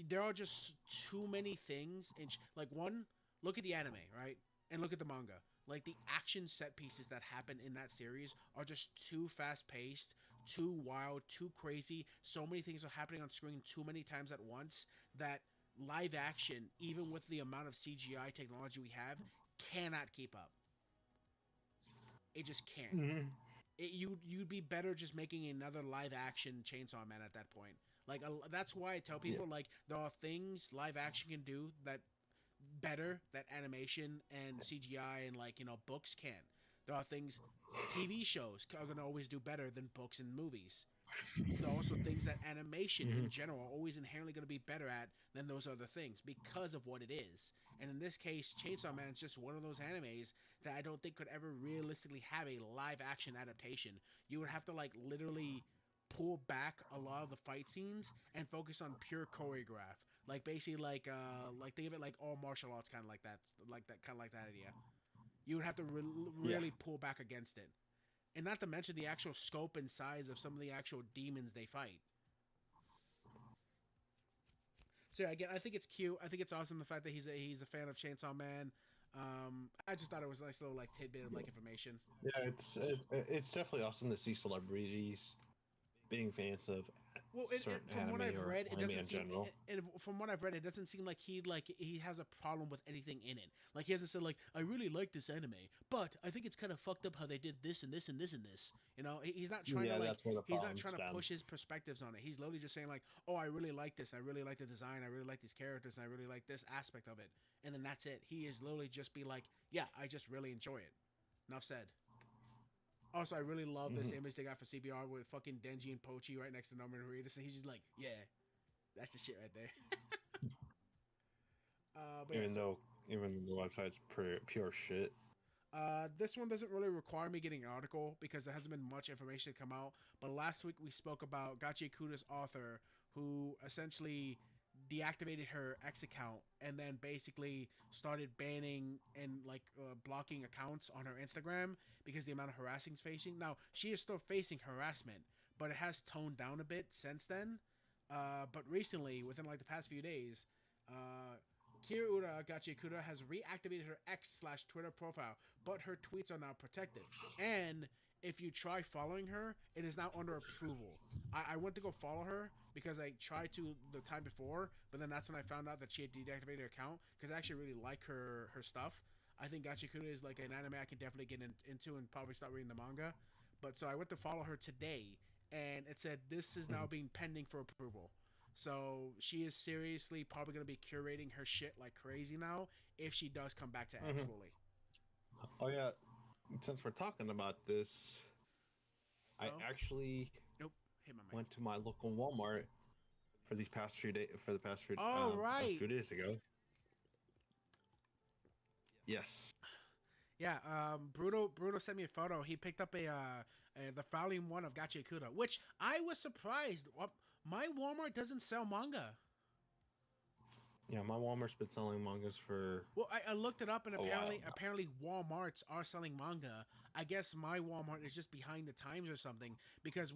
there are just too many things. Like, one, look at the anime, right? And look at the manga. Like, the action set pieces that happen in that series are just too fast paced, too wild, too crazy. So many things are happening on screen too many times at once that live action, even with the amount of CGI technology we have, cannot keep up. It just can't. Mhm. You'd be better just making another live action Chainsaw Man at that point. Like that's why I tell people like there are things live action can do that better that animation and CGI and like books can. There are things TV shows are gonna always do better than books and movies. There are also things that animation in Mhm. general are always inherently going to be better at than those other things because of what it is. And in this case, Chainsaw Man is just one of those animes that I don't think could ever realistically have a live action adaptation. You would have to like literally pull back a lot of the fight scenes and focus on pure choreograph. Like basically like think of it like all martial arts kind of like that idea. You would have to Yeah. really pull back against it. And not to mention the actual scope and size of some of the actual demons they fight. So yeah, again, I think it's cute. I think it's awesome the fact that he's a fan of Chainsaw Man. I just thought it was a nice little like tidbit of like information. Yeah, it's definitely awesome to see celebrities being fans of Well, certain from what anime I've or read, it anime doesn't in seem. general. From what I've read, it doesn't seem like he has a problem with anything in it. Like he hasn't said like I really like this anime, but I think it's kind of fucked up how they did this and this and this and this. He's not trying Yeah, to like that's where the he's not problem trying to stems. push his perspectives on it. He's literally just saying like, oh, I really like this. I really like the design. I really like these characters. And I really like this aspect of it. And then that's it. He is literally just be like, yeah, I just really enjoy it. Enough said. Also, I really love this Mhm. image they got for CBR with fucking Denji and Pochi right next to Norman Reedus, and he's just like, yeah, that's the shit right there. But yeah, Even though the website's pure shit. this one doesn't really require me getting an article because there hasn't been much information to come out. But last week we spoke about Gachi Kuda's author, who essentially deactivated her X account and then basically started banning and like blocking accounts on her Instagram because the amount of harassing facing. Now she is still facing harassment, but it has toned down a bit since then. But recently, within like the past few days, Kiruura Gachikuda has reactivated her X/Twitter profile, but her tweets are now protected. And if you try following her, it is now under approval. I went to go follow her because I tried to the time before, but then that's when I found out that she had deactivated her account because I actually really like her stuff. I think Gachikuda is like an anime I can definitely get into and probably start reading the manga. But so I went to follow her today, and it said this is now being pending for approval. So she is seriously probably going to be curating her shit like crazy now if she does come back to X Mhm. fully. Oh yeah, since we're talking about this, I Oh, actually nope, hit my mic. went to my local Walmart for these past few days. For the past few Oh a right, few days ago. Yes. yeah. Bruno sent me a photo. He picked up the volume 1 of Gachi Kuda, which I was surprised. My Walmart doesn't sell manga. Yeah, my Walmart's been selling mangas for Well, I looked it up, and a while now. apparently Walmarts are selling manga. I guess my Walmart is just behind the times or something because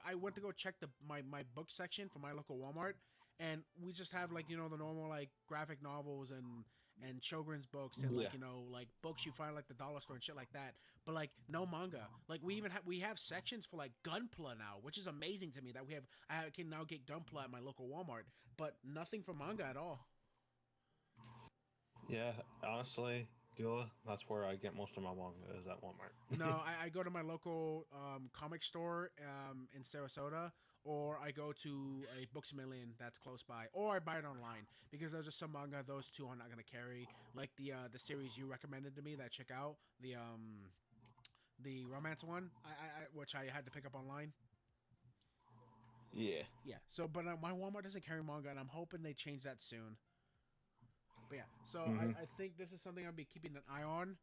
I went to go check my book section for my local Walmart, and we just have like the normal like graphic novels and children's books and like Yeah. like books you find like the dollar store and shit like that. But like no manga. Like we have sections for like Gunpla now, which is amazing to me that I can now get Gunpla at my local Walmart, but nothing for manga at all. Yeah, honestly, Gila, that's where I get most of my manga is at Walmart. No, I go to my local comic store in Sarasota, or I go to a Books a Million that's close by, or I buy it online because there's just some manga those two are not gonna carry. Like the series you recommended to me that I check out the romance one, which I had to pick up online. Yeah. Yeah. So, but my Walmart doesn't carry manga, and I'm hoping they change that soon. But yeah, so Mhm. I think this is something I'll be keeping an eye on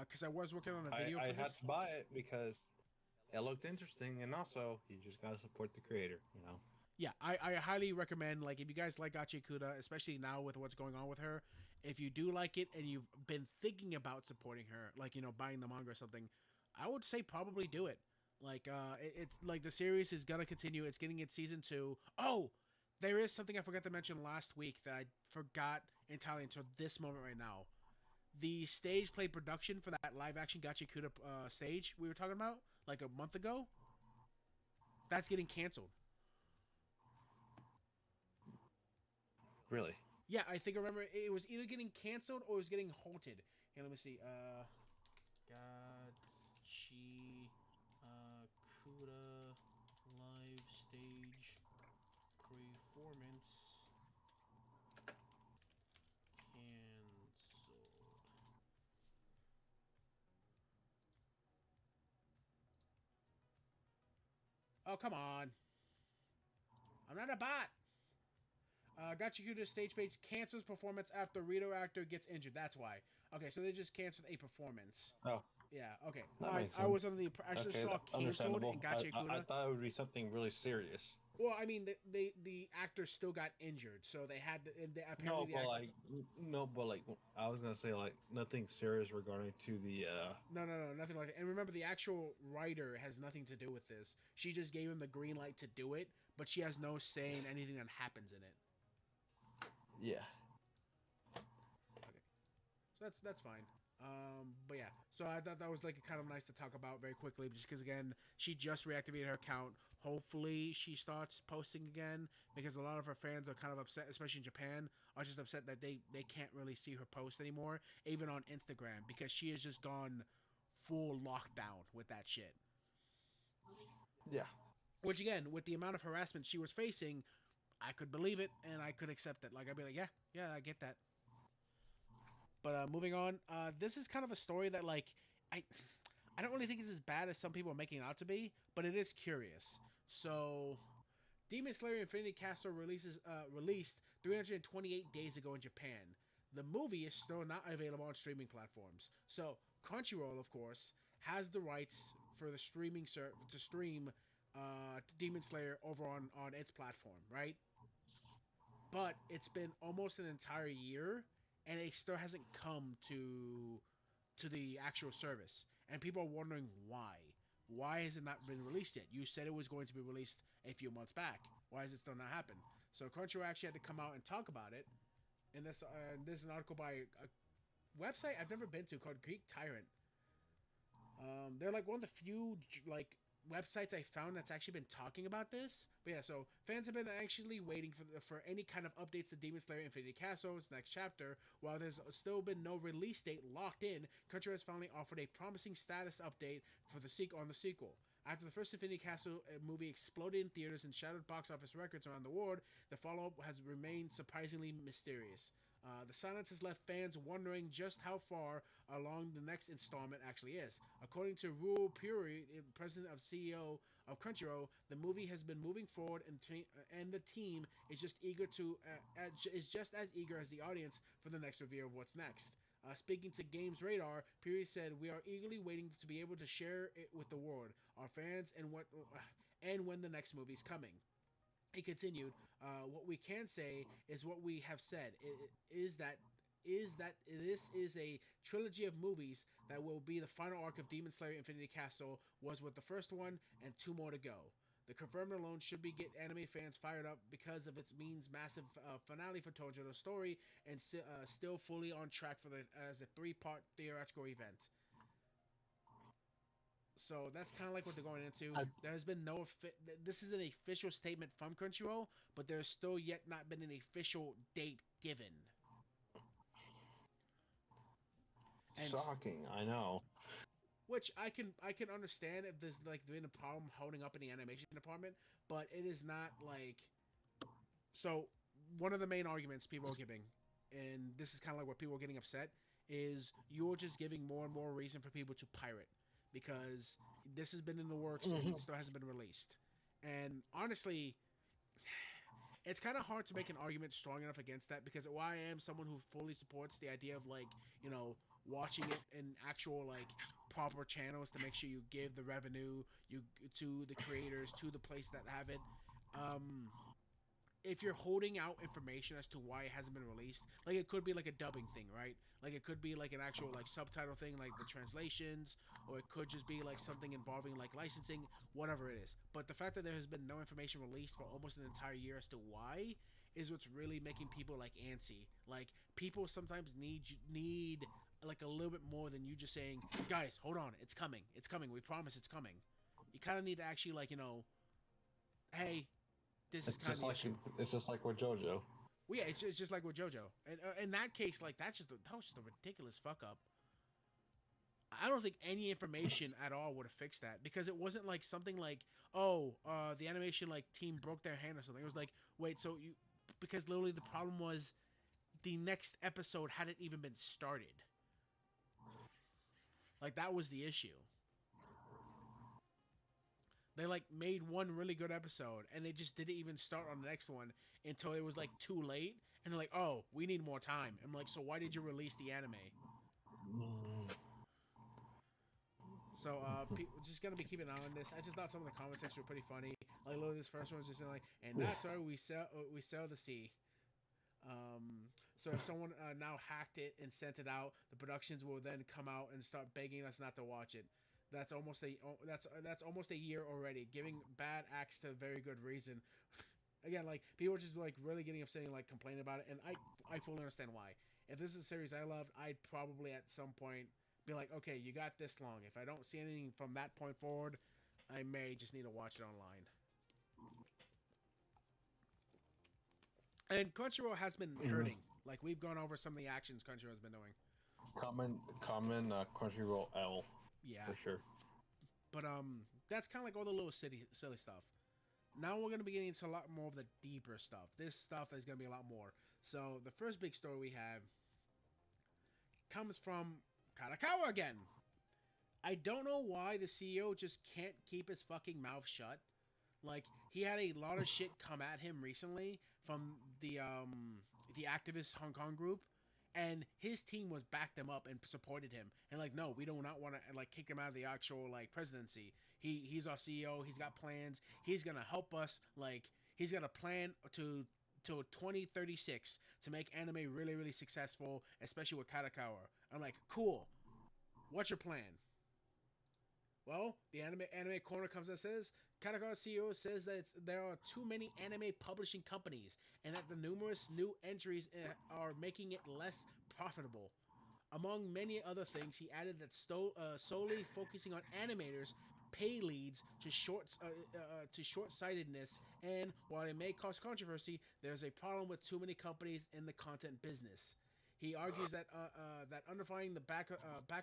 because I was working on a video I for had this. to buy it because it looked interesting, and also you just gotta support the creator, you know. Yeah, I highly recommend, like, if you guys like Gachi Kuda, especially now with what's going on with her, If you do like it and you've been thinking about supporting her, like buying the manga or something, I would say probably do it. Like it's like the series is gonna continue. It's getting its season 2. Oh, there is something I forgot to mention last week that I forgot entirely until this moment right now. The stage play production for that live action Gacha Kuda stage we were talking about like a month ago, that's getting canceled. Really? Yeah, I think I remember it was either getting canceled or it was getting halted. Here, let me see. Gachi Kuda live stage performance canceled. Oh, come on. I'm not a bot. Gachikuta stage page cancels performance after Rito actor gets injured. That's why. Okay, so they just canceled a performance. Oh, Yeah, okay. that makes I sense. was under the I just Okay, saw canceled understandable. in I Gachikuta. thought it would be something really serious. Well, I mean, the actor still got injured, so they had to, and apparently No, the but actor, like, no, but like, I was gonna say like nothing serious regarding to the. no, nothing like that. And remember, the actual writer has nothing to do with this. She just gave him the green light to do it, but she has no say in anything that happens in it. Yeah. Okay, so that's fine. But yeah, so I thought that was like kind of nice to talk about very quickly, just because again, she just reactivated her account. Hopefully, she starts posting again because a lot of her fans are kind of upset, especially in Japan, are just upset that they can't really see her post anymore, even on Instagram, because she has just gone full lockdown with that shit. Yeah. Which again, with the amount of harassment she was facing, I could believe it and I could accept it. Like I'd be like, yeah, I get that. But moving on, this is kind of a story that like I I don't really think it's as bad as some people are making it out to be, but it is curious. So, Demon Slayer Infinity Castle released 328 days ago in Japan. The movie is still not available on streaming platforms. So, Crunchyroll, of course, has the rights for the to stream Demon Slayer over on its platform, right? But it's been almost an entire year, and it still hasn't come to the actual service, and people are wondering why. Why has it not been released yet? You said it was going to be released a few months back. Why has it still not happened? So Crunchyroll actually had to come out and talk about it. And this is an article by a website I've never been to called Greek Tyrant. They're like one of the few like websites I found that's actually been talking about this. But yeah, so fans have been anxiously waiting for any kind of updates to Demon Slayer Infinity Castle's next chapter. While there's still been no release date locked in, Crunchyroll has finally offered a promising status update for the sequel. After the first Infinity Castle movie exploded in theaters and shattered box office records around the world, the follow-up has remained surprisingly mysterious. The silence has left fans wondering just how far along the next installment actually is. According to Rule Puri, president of CEO of Crunchyroll, the movie has been moving forward, and the team is just as eager as the audience for the next reveal of what's next. Speaking to Games Radar, Puri said, "We are eagerly waiting to be able to share it with the world, our fans, and when the next movie's coming." He continued, "What we can say is what we have said is that this is a trilogy of movies that will be the final arc of Demon Slayer Infinity Castle was with the first one and two more to go. The confirmed alone should be get anime fans fired up because of its means massive finale for Tojo's story and still fully on track for as a 3-part theatrical event." So that's kind of like what they're going into. There has been this is an official statement from Crunchyroll, but there's still yet not been an official date given. And shocking, I know. Which I can understand if there's like been a problem holding up in the animation department, but it is not like. So one of the main arguments people are giving, and this is kind of like where people are getting upset, is you're just giving more and more reason for people to pirate. Because this has been in the works and it still hasn't been released. And honestly, it's kind of hard to make an argument strong enough against that because while I am someone who fully supports the idea of like, watching it in actual like proper channels to make sure you give the revenue to the creators, to the place that have it, if you're holding out information as to why it hasn't been released, like it could be like a dubbing thing, right? Like it could be like an actual like subtitle thing, like the translations, or it could just be like something involving like licensing, whatever it is. But the fact that there has been no information released for almost an entire year as to why is what's really making people like antsy. Like people sometimes need like a little bit more than you just saying, guys, hold on, it's coming, we promise it's coming. You kind of need to actually like, you know, hey, this is kind of the issue. It's just like with JoJo. Well, yeah, it's just like with JoJo, and in that case, like that was just a ridiculous fuck up. I don't think any information at all would have fixed that, because it wasn't like something like, oh, the animation like team broke their hand or something. It was like, wait, so you, because literally the problem was the next episode hadn't even been started. Like that was the issue. They like made one really good episode and they just didn't even start on the next one until it was like too late, and they're like, oh, we need more time. I'm like, so why did you release the anime? So just gonna be keeping an eye on this. I just thought some of the comment sections were pretty funny. Like literally this first one was just like, and that's why we sell the sea. So if someone now hacked it and sent it out, the productions will then come out and start begging us not to watch it. That's almost a year already, giving bad acts to very good reason. Again, like people are just like really getting upset and like complaining about it, and I fully understand why. If this is a series I loved, I'd probably at some point be like, okay, you got this long. If I don't see anything from that point forward, I may just need to watch it online. And Crunchyroll has been hurting. Like we've gone over some of the actions Crunchyroll's been doing. Common Crunchyroll L. Yeah, for sure. But that's kind of like all the little silly stuff. Now we're gonna be getting into a lot more of the deeper stuff. This stuff is gonna be a lot more. So the first big story we have comes from KADOKAWA again. I don't know why the CEO just can't keep his fucking mouth shut. Like he had a lot of shit come at him recently from the activist Hong Kong group. And his team was backed him up and supported him. And like, no, we do not want to like kick him out of the actual like presidency. He's our CEO. He's got plans. He's gonna help us. Like, he's got a plan to 2036 to make anime really, really successful, especially with KADOKAWA. I'm like, cool. What's your plan? Well, the anime corner comes and says, KADOKAWA CEO says that there are too many anime publishing companies and that the numerous new entries are making it less profitable. Among many other things, he added that solely focusing on animators pay leads to short-sightedness, and while it may cause controversy, there's a problem with too many companies in the content business. He argues that that unifying the back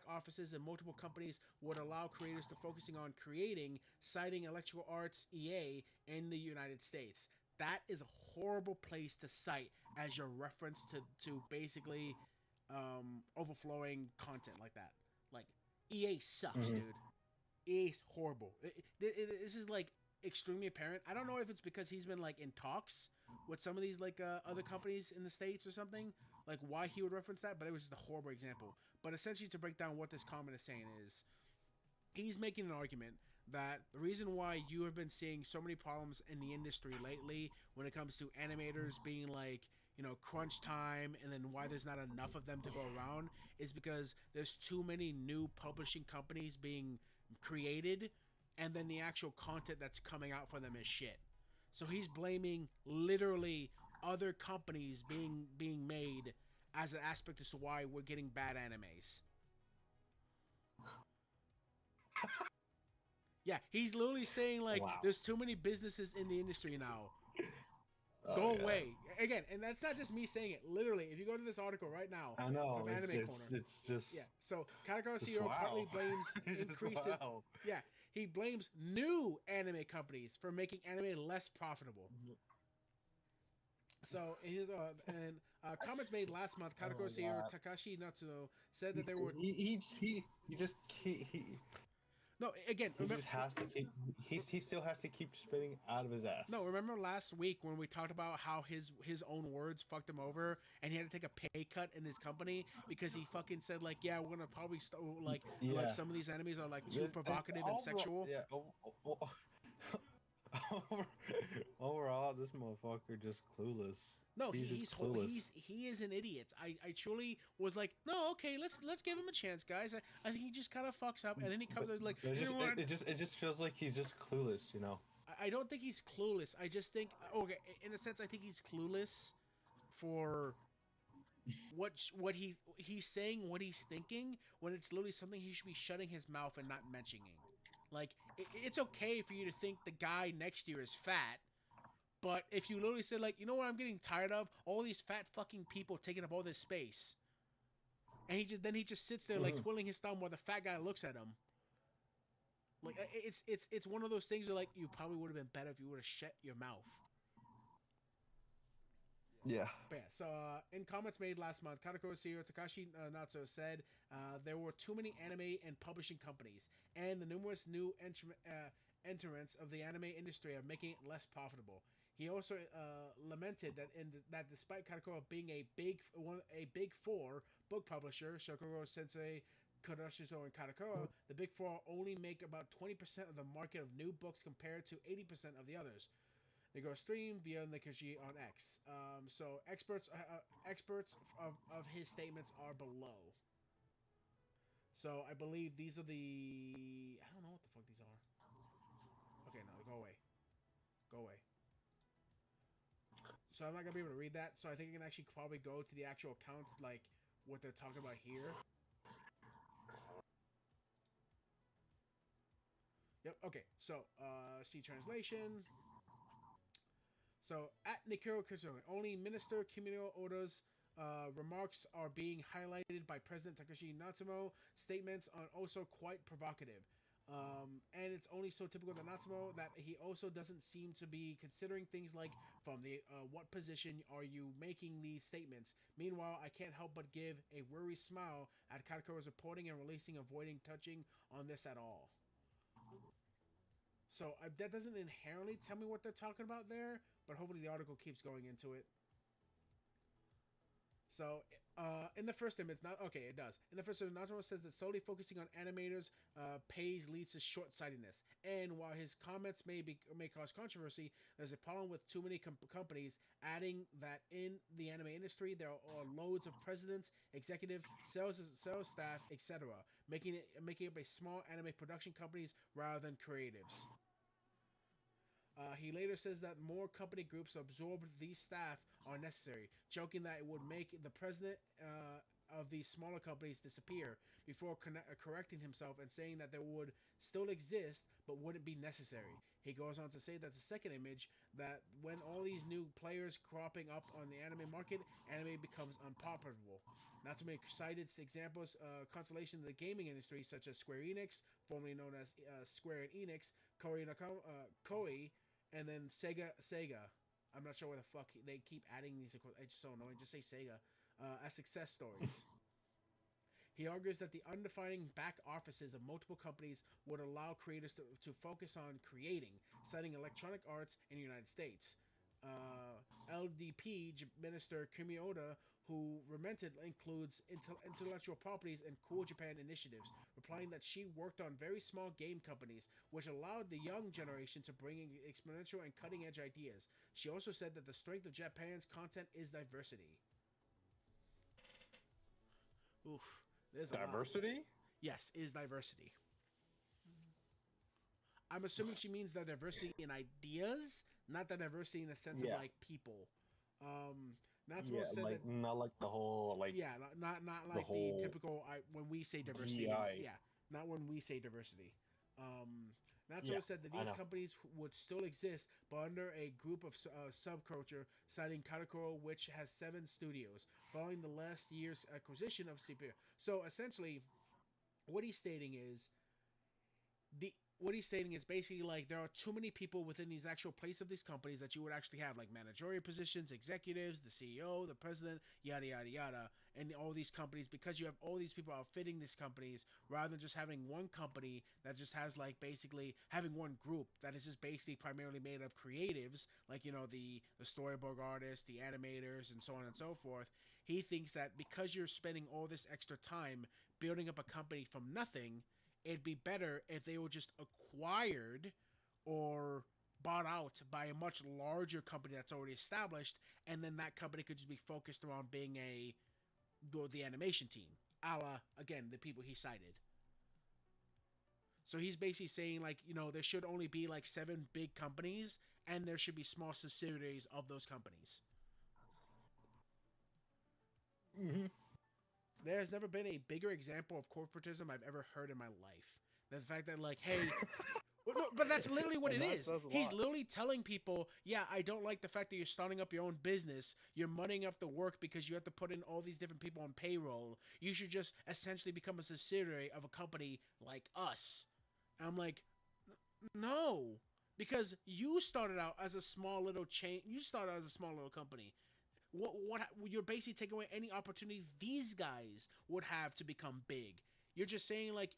offices in multiple companies would allow creators to focusing on creating, citing Electrical Arts EA in the United States. That is a horrible place to cite as your reference to basically overflowing content like that. Like, EA sucks, dude. EA's horrible. This is like extremely apparent. I don't know if it's because he's been like in talks with some of these like other companies in the States or something, like why he would reference that, but it was just a horrible example. But essentially, to break down what this comment is saying is, he's making an argument that the reason why you have been seeing so many problems in the industry lately when it comes to animators being like, you know, crunch time, and then why there's not enough of them to go around, is because there's too many new publishing companies being created, and then the actual content that's coming out for them is shit. So he's blaming literally other companies being made as an aspect as to why we're getting bad animes. Yeah, he's literally saying like, wow, there's too many businesses in the industry now. Go away. Again, and that's not just me saying it. Literally, if you go to this article right now, I know, from Anime Corner, it's just... Yeah, so KADOKAWA CEO partly blames increasing... Yeah, he blames new anime companies for making anime less profitable. So, in his comments made last month, KADOKAWA CEO Takashi Natsuo said that there were... No, again, he just has to keep. He still has to keep spitting out of his ass. No, remember last week when we talked about how his own words fucked him over, and he had to take a pay cut in his company because he fucking said like, yeah, we're gonna probably like some of these enemies are like too provocative and sexual. Yeah. Overall, this motherfucker just clueless. No, He's just clueless. he is an idiot. I truly was like, no, okay, let's give him a chance, guys. I think he just kind of fucks up, and then he comes out like, But you know what? it just feels like he's just clueless, you know. I don't think he's clueless. I just think, okay, in a sense, I think he's clueless for what he's saying, what he's thinking, when it's literally something he should be shutting his mouth and not mentioning. Like, it's okay for you to think the guy next to you is fat, but if you literally said, like, you know what I'm getting tired of? All these fat fucking people taking up all this space. And he just sits there, like, twiddling his thumb while the fat guy looks at him. Like, it's one of those things where, like, you probably would have been better if you would have shut your mouth. Yeah. But yeah, so in comments made last month, Kadokawa CEO Takashi Natsuo said there were too many anime and publishing companies, and the numerous new entrants of the anime industry are making it less profitable. He also lamented that despite Kadokawa being a big four book publisher, Shokuro Sensei, Kodoshizo, and Kadokawa, the big four only make about 20% of the market of new books compared to 80% of the others. They go stream via Nikaji on X. So experts of his statements are below. So I believe these are the... I don't know what the fuck these are. Okay, no, go away. Go away. So I'm not going to be able to read that. So I think I can actually probably go to the actual accounts, like what they're talking about here. Yep, okay. So, see translation. So, at Nikiro Kazumi, only Minister Kimino Oda's remarks are being highlighted by President Takashi Natsumo. Statements are also quite provocative. And it's only so typical of Natsumo that he also doesn't seem to be considering things like, from the what position are you making these statements? Meanwhile, I can't help but give a worried smile at Kadokawa's reporting and releasing, avoiding touching on this at all. So that doesn't inherently tell me what they're talking about there, but hopefully the article keeps going into it. So, in the first image, it does. In the first image, Natsumo says that solely focusing on animators pays leads to short-sightedness. And while his comments may cause controversy, there's a problem with too many companies adding that in the anime industry there are loads of presidents, executive, sales staff, etc., making up a small anime production companies rather than creatives. He later says that more company groups absorbed these staff are necessary, joking that it would make the president of these smaller companies disappear, before correcting himself and saying that they would still exist but wouldn't be necessary. He goes on to say that the second image, that when all these new players cropping up on the anime market, anime becomes unprofitable. Not to make cited examples, consolation in the gaming industry, such as Square Enix, formerly known as Square and Enix, Koei, and then Sega. I'm not sure where the fuck they keep adding these. It's just so annoying. Just say Sega. As success stories. He argues that the undefining back offices of multiple companies would allow creators to focus on creating, citing Electronic Arts in the United States. LDP Minister Kimi Oda, who lamented includes intellectual properties and Cool Japan initiatives, replying that she worked on very small game companies, which allowed the young generation to bring in exponential and cutting-edge ideas. She also said that the strength of Japan's content is diversity. Oof, there's Diversity? Yes, is diversity. I'm assuming she means the diversity in ideas, not the diversity in the sense of like people. Natsumo said like, that not like the whole like not like the typical when we say diversity. Not when we say diversity. Natsumo said that these companies would still exist, but under a group of subculture, citing Kadokawa, which has 7 studios, following the last year's acquisition of CPU. So essentially, what he's stating is basically like there are too many people within these actual place of these companies that you would actually have like managerial positions, executives, the CEO, the president, yada yada yada, and all these companies, because you have all these people outfitting these companies rather than just having one company that just has like basically having one group that is just basically primarily made of creatives, like, you know, the storyboard artists, the animators, and so on and so forth. He thinks that because you're spending all this extra time building up a company from nothing, it'd be better if they were just acquired or bought out by a much larger company that's already established, and then that company could just be focused around being the animation team, a la, again, the people he cited. So he's basically saying, like, there should only be like 7 big companies, and there should be small subsidiaries of those companies. Mm-hmm. There's never been a bigger example of corporatism I've ever heard in my life. The fact that, like, hey, no, but that's literally what it is. He's literally telling people, yeah, I don't like the fact that you're starting up your own business. You're moneying up the work because you have to put in all these different people on payroll. You should just essentially become a subsidiary of a company like us. And I'm like, no, because you started out as a small little chain. You started out as a small little company. What you're basically taking away any opportunity these guys would have to become big. You're just saying, like,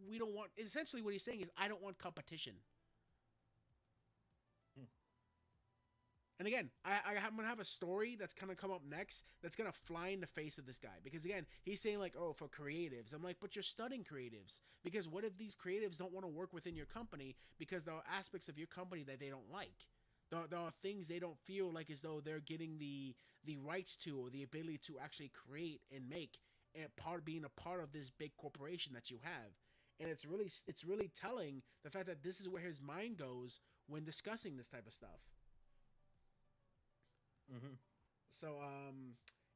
we don't want. Essentially, what he's saying is, I don't want competition. And again, I'm gonna have a story that's gonna come up next that's gonna fly in the face of this guy, because again, he's saying, like, oh, for creatives. I'm like, but you're studying creatives, because what if these creatives don't want to work within your company because there are aspects of your company that they don't like. There are things they don't feel like as though they're getting the rights to, or the ability to actually create and make, and being a part of this big corporation that you have. And it's really telling the fact that this is where his mind goes when discussing this type of stuff. Mm-hmm. So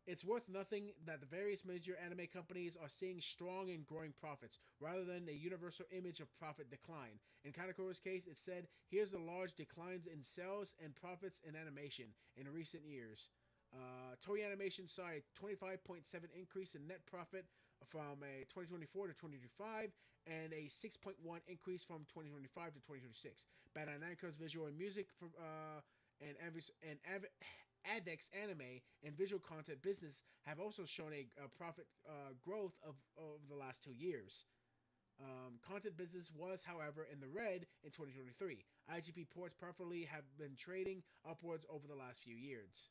it's worth nothing that the various major anime companies are seeing strong and growing profits, rather than a universal image of profit decline. In Kadokawa's case, it said, here's the large declines in sales and profits in animation in recent years. Toei Animation saw a 25.7 increase in net profit from 2024 to 2025, and a 6.1 increase from 2025 to 2026. Bandai Namco's visual and music and Avex anime and visual content business have also shown a profit growth of the last 2 years. Content business was, however, in the red in 2023. IGP ports preferably have been trading upwards over the last few years.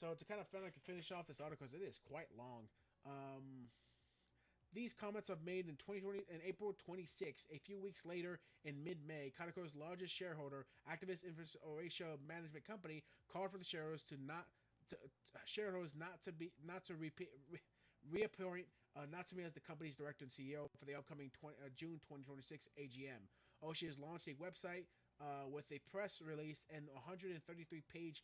So to kind of finish off this article, because it is quite long. These comments are made in April 26. A few weeks later, in mid-May, Kadokawa's largest shareholder, Activist Infrastructure Management Company, called for the shareholders not to me as the company's director and CEO for the upcoming June 2026 AGM. Oshii has launched a website with a press release and 133-page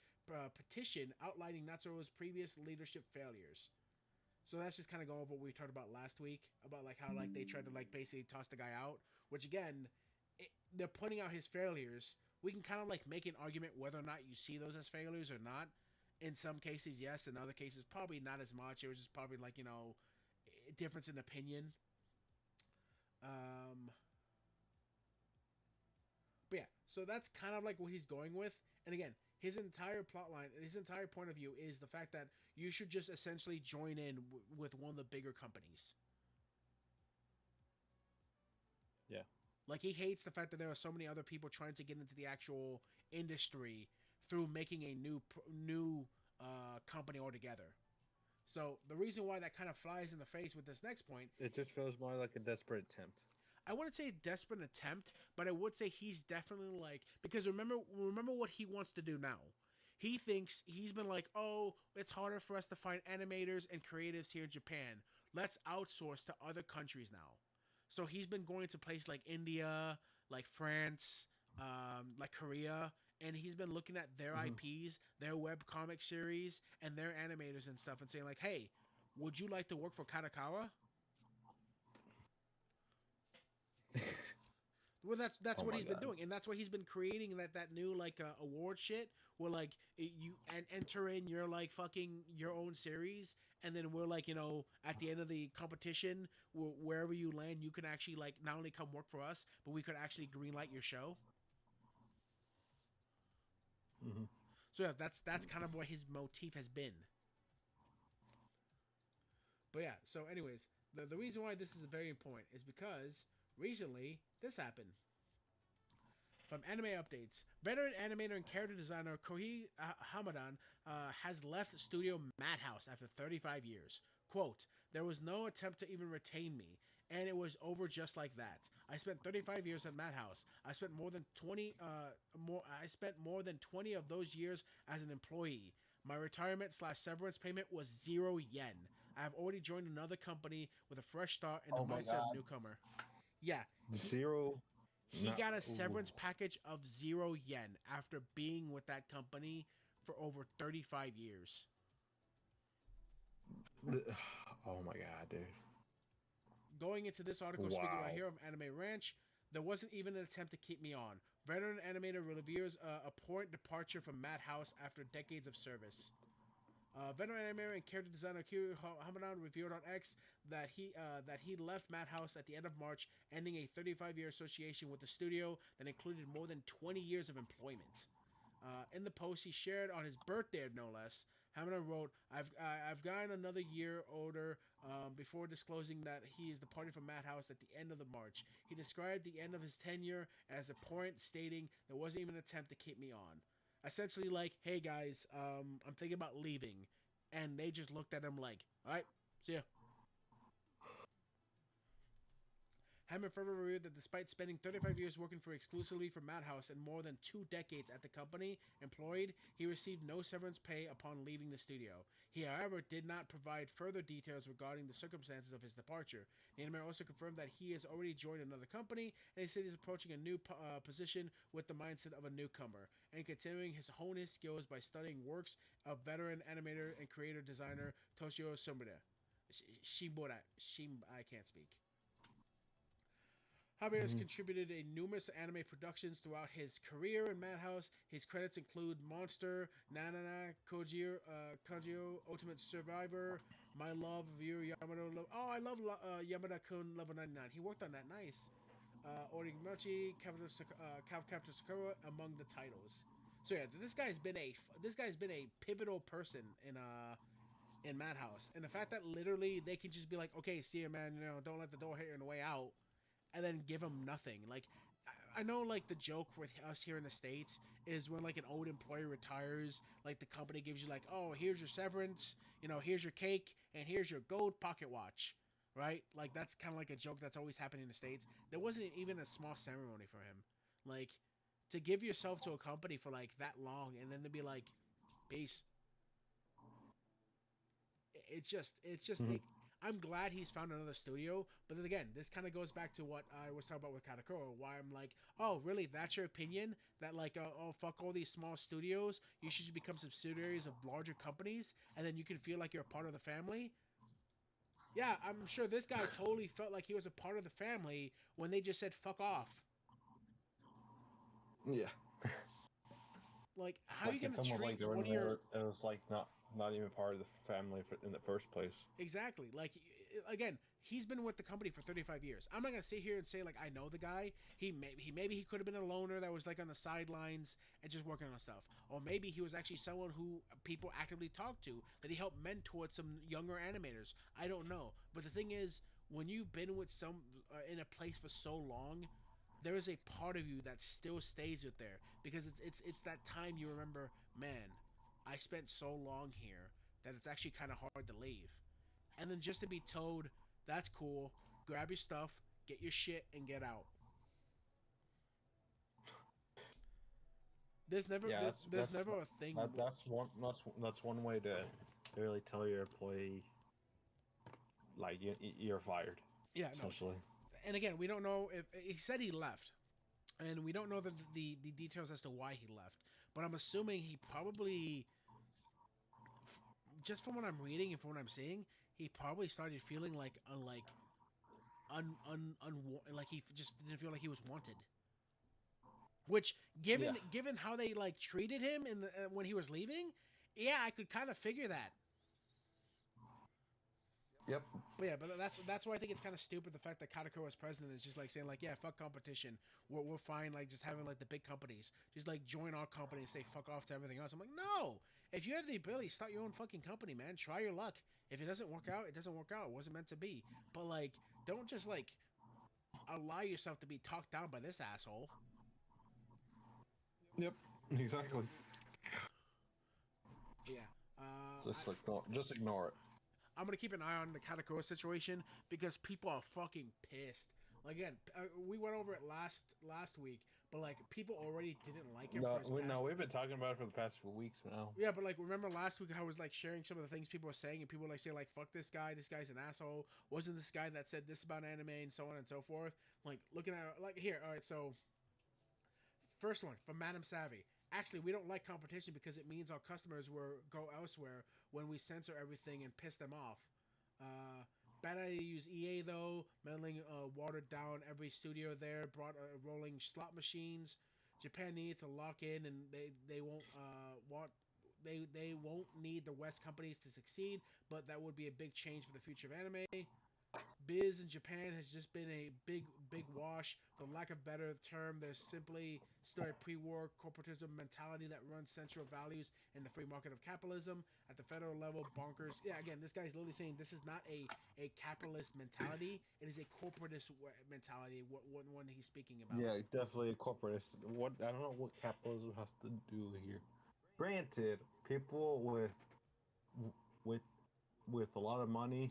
petition outlining Natsuro's previous leadership failures. So that's just kind of going over what we talked about last week, about like how like they tried to like basically toss the guy out, which again, they're pointing out his failures. We can kind of like make an argument whether or not you see those as failures or not. In some cases, yes. In other cases, probably not as much. It was just probably like, a difference in opinion. But yeah, so that's kind of like what he's going with. And again, his entire plot line, his entire point of view is the fact that you should just essentially join in with one of the bigger companies. Yeah. Like, he hates the fact that there are so many other people trying to get into the actual industry through making a new company altogether. So the reason why that kind of flies in the face with this next point, it just feels more like a desperate attempt. I wouldn't say a desperate attempt, but I would say he's definitely like, because remember what he wants to do now. He thinks, he's been like, oh, it's harder for us to find animators and creatives here in Japan. Let's outsource to other countries now. So he's been going to places like India, like France, like Korea, and he's been looking at their IPs, their webcomic series, and their animators and stuff, and saying like, hey, would you like to work for KADOKAWA? Well, that's what he's been doing, and that's why he's been creating that new like award shit where like you enter in your like fucking your own series, and then we're like, at the end of the competition, wherever you land, you can actually like not only come work for us, but we could actually greenlight your show. Mm-hmm. So yeah, that's kind of what his motif has been. But yeah, so anyways, the reason why this is very important is because recently this happened. From Anime Updates, veteran animator and character designer Kohei Hamadan has left Studio Madhouse after 35 years. Quote, there was no attempt to even retain me. and it was over just like that. I spent 35 years at Madhouse. I spent more than 20 of those years as an employee. My retirement slash severance payment was 0 yen. I have already joined another company with a fresh start in the Oh my mindset of God. newcomer. Yeah, Zero. he Not, got a ooh. severance package of 0 yen after being with that company for over 35 years. Oh my God, dude. Going into this article, speaking about Wow. Hero of Anime Ranch, there wasn't even an attempt to keep me on. Veteran animator reveres a abhorrent departure from Madhouse after decades of service. Veteran animator and character designer Kiryu Hamadan revealed on X that he left Madhouse at the end of March, ending a 35-year association with the studio that included more than 20 years of employment. In the post he shared on his birthday, no less, Hamadan wrote, I've gotten another year older before disclosing that he is departing from Madhouse at the end of the March. He described the end of his tenure as abhorrent, stating there wasn't even an attempt to keep me on. Essentially like, hey guys, I'm thinking about leaving. And they just looked at him like, alright, see ya. Hammond further revealed that despite spending 35 years working exclusively for Madhouse and more than 2 decades at the company employed, he received no severance pay upon leaving the studio. He, however, did not provide further details regarding the circumstances of his departure. The animator also confirmed that he has already joined another company, and he said he's approaching a new position with the mindset of a newcomer, and continuing his hone his skills by studying works of veteran animator and creator designer Toshio Sumida. Shibura. I can't speak. Javier has contributed in numerous anime productions throughout his career in Madhouse. His credits include Monster, Nanana, Kojiro, Ultimate Survivor, My Love of You, Yamada. Oh, I love Yamada-kun Level 99. He worked on that. Nice. Origamochi, Captain Sakura, among the titles. So yeah, this guy's been a pivotal person in Madhouse, and the fact that literally they can just be like, okay, see you, man. You know, don't let the door hit you on the way out, and then give him nothing. Like, I know, like, the joke with us here in the States is when, like, an old employee retires, like, the company gives you, like, oh, here's your severance, you know, here's your cake, and here's your gold pocket watch, right? Like, that's kind of like a joke that's always happened in the States. There wasn't even a small ceremony for him. Like, to give yourself to a company for, like, that long, and then to be like, peace. Like, I'm glad he's found another studio, but then again, this kind of goes back to what I was talking about with KADOKAWA, why I'm like, oh, really, that's your opinion? That, like, oh, fuck all these small studios, you should just become subsidiaries of larger companies, and then you can feel like you're a part of the family? Yeah, I'm sure this guy totally felt like he was a part of the family when they just said, fuck off. Yeah. Like, how Like are you it's going to almost treat like they were one of your... it was like not even part of the family in the first place. Exactly. Like, again, he's been with the company for 35 years. I'm not gonna sit here and say like I know the guy. Maybe he could have been a loner that was like on the sidelines and just working on stuff, or maybe he was actually someone who people actively talked to, that he helped mentor some younger animators. I don't know. But the thing is, when you've been with some in a place for so long, there is a part of you that still stays with there, because it's that time you remember, man, I spent so long here that it's actually kind of hard to leave. And then just to be told, that's cool, grab your stuff, get your shit, and get out. There's never Yeah, there's never a thing. that's one way to really tell your employee like you're fired. Yeah, no. Essentially. And again, we don't know if he said he left, and we don't know the details as to why he left. But I'm assuming he probably, just from what I'm reading and from what I'm seeing, he probably started feeling like like he just didn't feel like he was wanted. Which, given how they like treated him in when he was leaving, yeah, I could kind of figure that. Yep. But yeah, but that's why I think it's kind of stupid, the fact that KADOKAWA as president is just like saying like, yeah, fuck competition. We're fine, like just having like the big companies just like join our company and say fuck off to everything else. I'm like, no. If you have the ability, start your own fucking company, man. Try your luck. If it doesn't work out, it doesn't work out. It wasn't meant to be. But like, don't just like allow yourself to be talked down by this asshole. Yep. Exactly. Yeah. Just ignore it. I'm gonna keep an eye on the KADOKAWA situation because people are fucking pissed. Like, again, we went over it last week, but like people already didn't like him for his past. We've been talking about it for the past few weeks now. Yeah, but like remember last week I was like sharing some of the things people were saying, and people were like say like fuck this guy, this guy's an asshole. Wasn't this guy that said this about anime and so on and so forth? Like looking at like here, all right, so first one from Madam Savvy. Actually, we don't like competition because it means our customers will go elsewhere when we censor everything and piss them off. Bad idea to use EA though. Meddling watered down every studio there. Brought rolling slot machines. Japan needs to lock in, and they won't they won't need the West companies to succeed. But that would be a big change for the future of anime. Biz in Japan has just been a big wash. For lack of better term, there's simply still a pre-war corporatism mentality that runs central values in the free market of capitalism. At the federal level, bonkers. Yeah, again, this guy's literally saying this is not a capitalist mentality. It is a corporatist mentality. What he's speaking about. Yeah, definitely a corporatist. What I don't know what capitalism has to do here. Granted, people with a lot of money,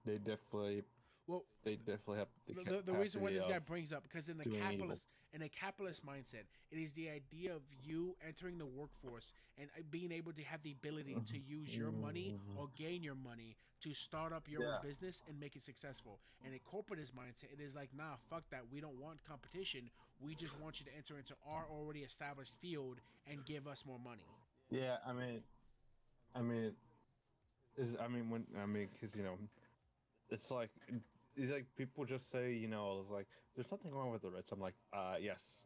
they definitely well have the reason why this guy brings up because in a doing capitalist mindset, it is the idea of you entering the workforce and being able to have the ability to use your money or gain your money to start up your own business and make it successful. In a corporatist mindset, it is like, nah, fuck that. We don't want competition. We just want you to enter into our already established field and give us more money. Yeah, because it's like people just say, it's like there's nothing wrong with the rich. I'm like, yes,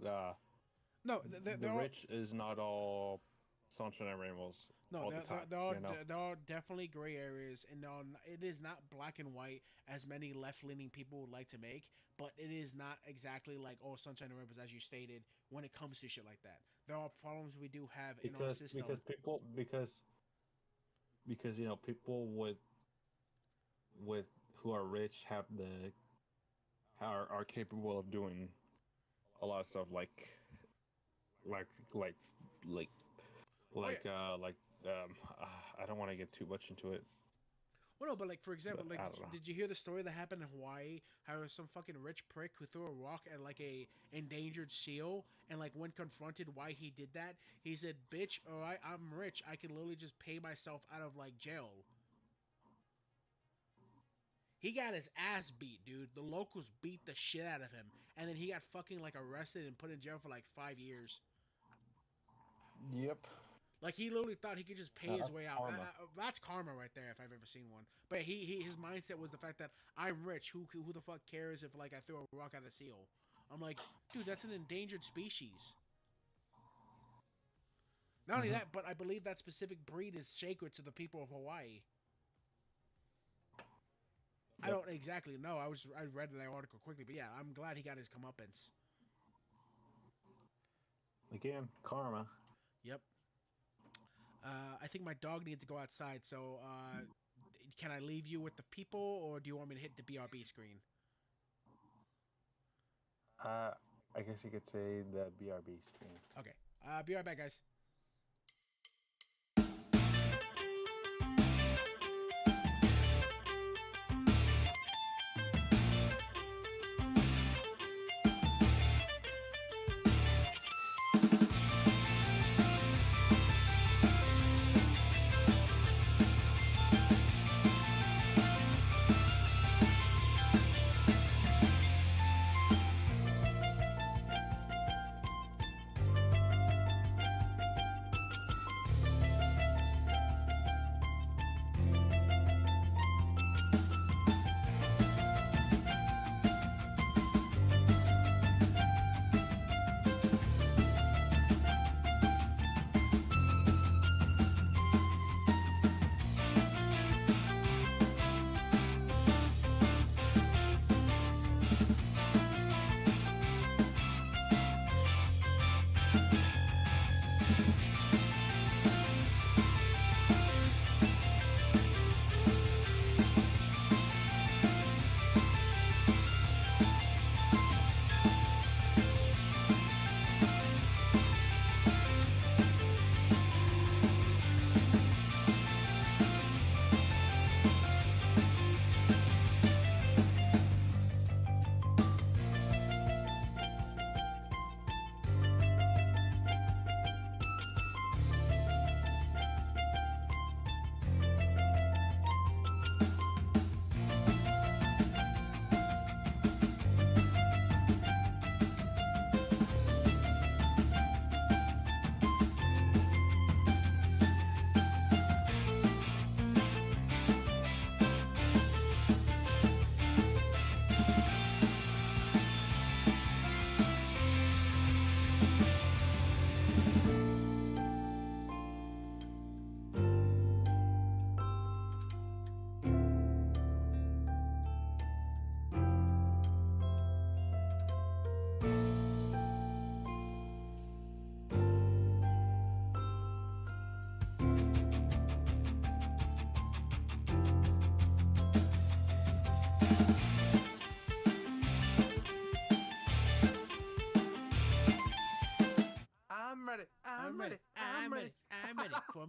no, the rich is not all sunshine and rainbows. No, all the time, there are definitely gray areas, and it is not black and white as many left-leaning people would like to make. But it is not exactly like all sunshine and rainbows as you stated when it comes to shit like that. There are problems we do have in our system because people with who are rich are capable of doing a lot of stuff like I don't want to get too much into it. Well, no, but like for example, But like I don't know. did you hear the story that happened in Hawaii? How there was some fucking rich prick who threw a rock at like a endangered seal, and like when confronted why he did that, he said, "Bitch, all right, I'm rich. I can literally just pay myself out of like jail." He got his ass beat, dude. The locals beat the shit out of him, and then he got fucking like arrested and put in jail for like 5 years. Yep. Like he literally thought he could just pay his That's way out. karma. That's karma right there, if I've ever seen one. But his mindset was the fact that I'm rich. Who the fuck cares if like I throw a rock at a seal? I'm like, dude, that's an endangered species. Not only that, but I believe that specific breed is sacred to the people of Hawaii. I don't exactly know. I read that article quickly, but yeah, I'm glad he got his comeuppance. Again, karma. Yep. I think my dog needs to go outside, so can I leave you with the people, or do you want me to hit the BRB screen? I guess you could say the BRB screen. Okay. Be right back, guys.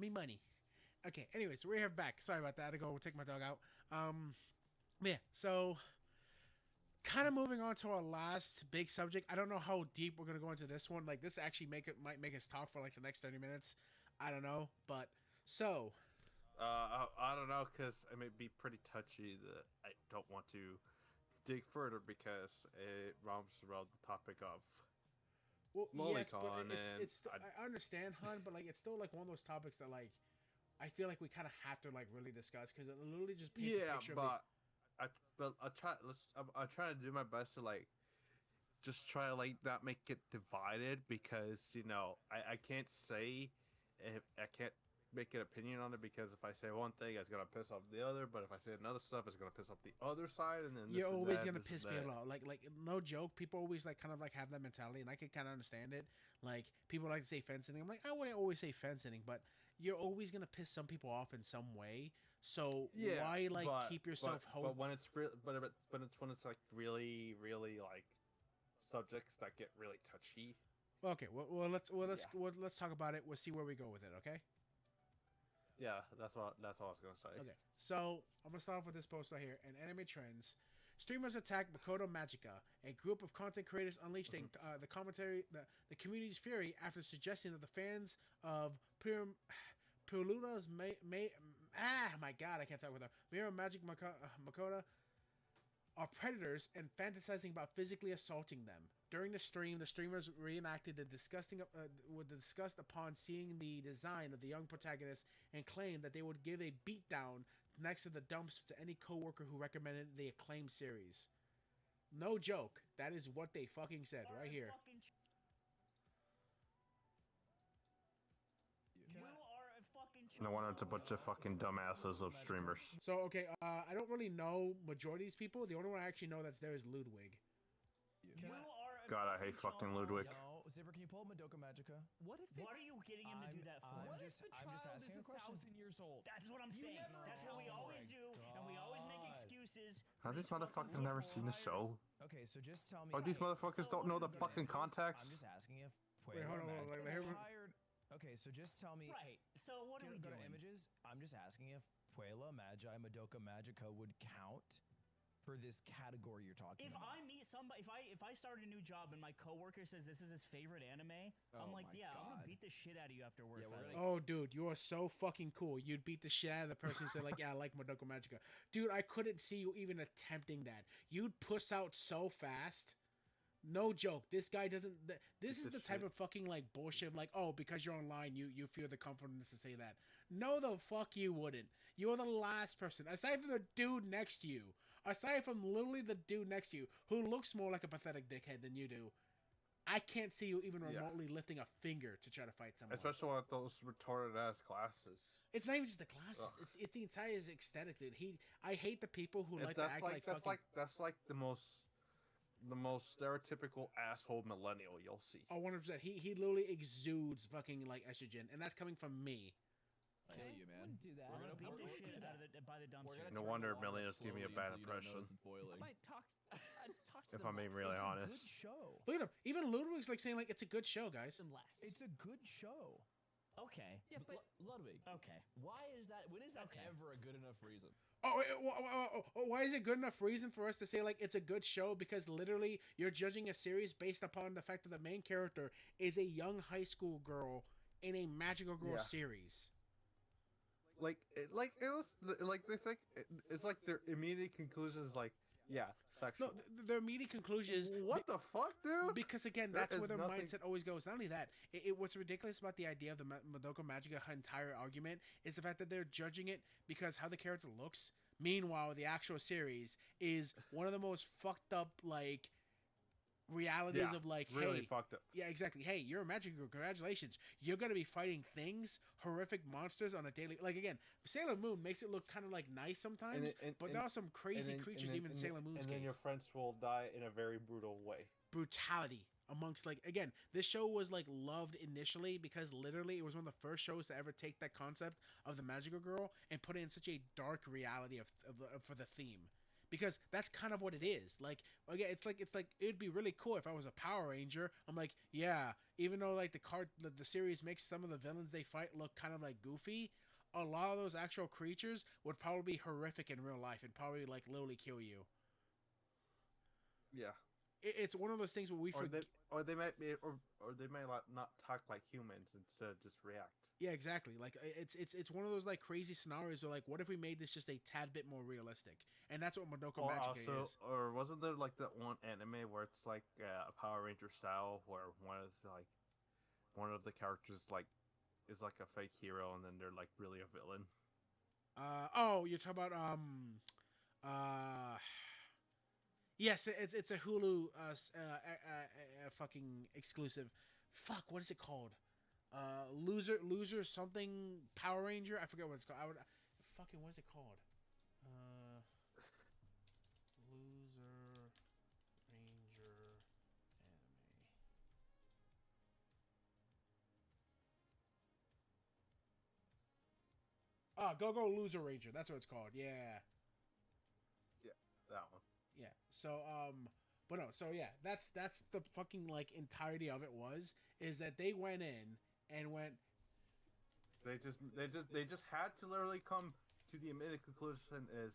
me money. Okay, anyways, we're here back. Sorry about that. I had to go take my dog out. Yeah, so kind of moving on to our last big subject. I don't know how deep we're gonna go into this one. Like, this actually might make us talk for like the next 30 minutes. I don't know, but so I don't know, because it may be pretty touchy that I don't want to dig further because it romps around the topic of well, yes, but Lolicon, and I understand, hun, but like it's still like one of those topics that like I feel like we kind of have to like really discuss because it literally just paints a picture of the. I'll try to do my best to like just try to like not make it divided, because I can't say if I can't make an opinion on it, because if I say one thing, it's gonna piss off the other. But if I say another stuff, it's gonna piss off the other side, and then You're always gonna piss me off. Like no joke. People always like kind of like have that mentality, and I can kind of understand it. Like people like to say fence sitting. I'm like, I wouldn't always say fence sitting, but you're always gonna piss some people off in some way. So why like keep yourself hope? But when it's when it's like really like subjects that get really touchy. Okay, let's talk about it. We'll see where we go with it. Okay. Yeah, that's what I was gonna say. Okay, so I'm gonna start off with this post right here. In anime trends, streamers attacked Makoto Magica. A group of content creators unleashed the community's fury after suggesting that the fans of Purula's my god, I can't talk with her. Mirror Magic Makoto are predators and fantasizing about physically assaulting them. During the stream, the streamers reenacted the disgust upon seeing the design of the young protagonist and claimed that they would give a beatdown next to the dumps to any coworker who recommended the acclaimed series. No joke. That is what they fucking said right here. No wonder it's a bunch of fucking dumbasses of streamers. So, okay, I don't really know majority of these people. The only one I actually know that's there is Ludwig. God, I hate fucking Ludwig. No, Zipper, can you pull up Madoka Magica? What are you getting him to do that for? I'm just asking a question. 1,000 years old? That's what I'm saying. That's what we always do, and we always make excuses. Have these motherfuckers never seen the show? Okay, so just tell me. Oh, these motherfuckers don't know the fucking context? I'm just asking if Wait, hold on, hired. Okay, so just tell me. Right. So what are we doing? doing? Images. I'm just asking if Puella, Magi, Madoka Magica would count for this category you're talking about. If I meet somebody, if I start a new job and my coworker says this is his favorite anime, I'm like, yeah, I'm gonna beat the shit out of you after work. Yeah, oh, dude, you are so fucking cool. You'd beat the shit out of the person who said like, yeah, I like Madoka Magica. Dude, I couldn't see you even attempting that. You'd puss out so fast. No joke. This guy doesn't. This is the type of fucking like bullshit. Like, oh, because you're online, you feel the confidence to say that. No, the fuck you wouldn't. You're the last person, aside from the dude next to you. Aside from literally the dude next to you, who looks more like a pathetic dickhead than you do, I can't see you even remotely lifting a finger to try to fight someone. Especially with those retarded ass glasses. It's not even just the glasses. It's the entire aesthetic, dude. I hate the people who like to act like fucking... That's like the most stereotypical asshole millennial you'll see. Oh, 100%. He literally exudes fucking like estrogen, and that's coming from me. Kill you, man. Wouldn't do that. We're gonna beat the shit out of by the dumpster. No wonder millennials give me a bad impression. I might talk to If them. I'm being really honest. It's a good show. Look at him. Even Ludwig's like saying like it's a good show, guys. It's a good show. Okay. Yeah, but Ludwig. Okay. Why is that? When is that Okay. ever a good enough reason? Why is it good enough reason for us to say like it's a good show? Because literally you're judging a series based upon the fact that the main character is a young high school girl in a magical girl series. They think it's like their immediate conclusion is like, yeah, sexual. No, their immediate conclusion is what the fuck, dude? Because again, That that's where is their nothing- mindset always goes. Not only that, what's ridiculous about the idea of the Madoka Magica entire argument is the fact that they're judging it because how the character looks. Meanwhile, the actual series is one of the most fucked up like realities of like, really hey, fucked up. yeah, exactly. Hey, you're a magic girl. Congratulations. You're gonna be fighting things, horrific monsters on a daily. Like again, Sailor Moon makes it look kind of like nice sometimes, but there are some crazy creatures even in Sailor Moon's And then case. your friends will die in a very brutal way. Brutality amongst like again, this show was like loved initially because literally it was one of the first shows to ever take that concept of the magical girl and put it in such a dark reality for the theme. because that's kind of what it is. Like, again, it's like it'd be really cool if I was a Power Ranger. I'm like, yeah, even though like the series makes some of the villains they fight look kind of like goofy, a lot of those actual creatures would probably be horrific in real life and probably like literally kill you. Yeah. It's one of those things where we forget. Or they might be, or they might not talk like humans instead just react. Yeah, exactly. Like it's one of those like crazy scenarios where like, what if we made this just a tad bit more realistic? And that's what Madoka Magica is. Or wasn't there like that one anime where it's like a Power Ranger style where one of the characters like is like a fake hero and then they're like really a villain? You're talking about yes, it's a Hulu fucking exclusive. Fuck, what is it called? Loser something Power Ranger. I forget what it's called. Fucking what is it called? Loser Ranger anime. Go Loser Ranger. That's what it's called. Yeah. Yeah, that one. Yeah. So but no, so yeah, that's the fucking like entirety of it is that they went in and went. They just had to literally come to the immediate conclusion is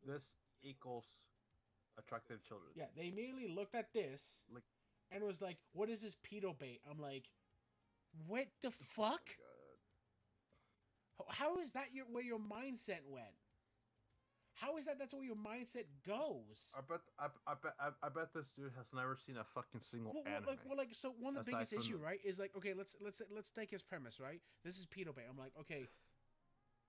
this equals attractive children. Yeah, they immediately looked at this like and was like, "What is this pedo bait?" I'm like, "What the fuck? How is that where your mindset went? How is that? That's where your mindset goes." I bet this dude has never seen a fucking single anime. So one of the biggest issue, right, is like, okay, let's take his premise, right? This is pedo bait. I'm like, okay,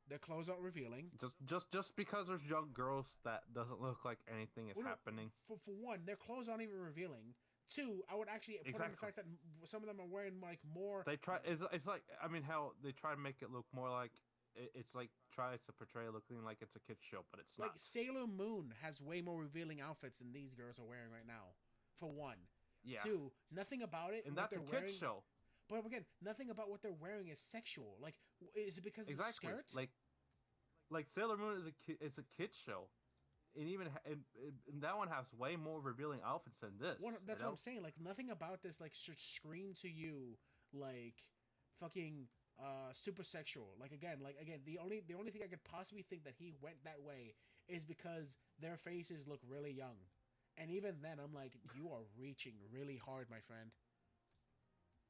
their clothes aren't revealing. Just because there's young girls, that doesn't look like anything is happening. For one, their clothes aren't even revealing. Two, I would actually put on the fact that some of them are wearing like more. They try. It's like, I mean, how they try to make it look more like. It's like tries to portray looking like it's a kid's show, but it's not. Like Sailor Moon has way more revealing outfits than these girls are wearing right now. For one. Yeah. Two, nothing about it. And that's a kid's show. But again, nothing about what they're wearing is sexual. Like, is it because of the skirt? Like Sailor Moon is a kid's show, and even and that one has way more revealing outfits than this. That's what I'm saying. Like, nothing about this like should scream to you like fucking super sexual. Like again, the only thing I could possibly think that he went that way is because their faces look really young. And even then I'm like, you are reaching really hard, my friend.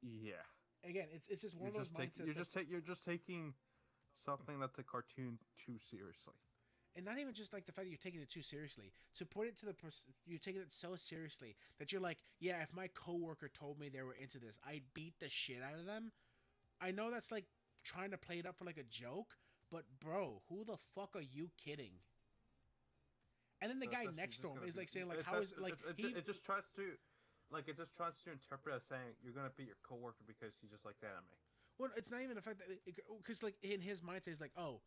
Yeah. Again, it's just one of those mindsets. You're just taking something that's a cartoon too seriously. And not even just like the fact that you're taking it too seriously. To put it to you're taking it so seriously that you're like, yeah, if my coworker told me they were into this, I'd beat the shit out of them. I know that's like trying to play it up for like a joke, but bro, who the fuck are you kidding? And then the guy next to him is like saying like, how is like it just tries to interpret as saying you're gonna beat your coworker because he just likes anime. Well, it's not even the fact that because like in his mindset he's like, oh,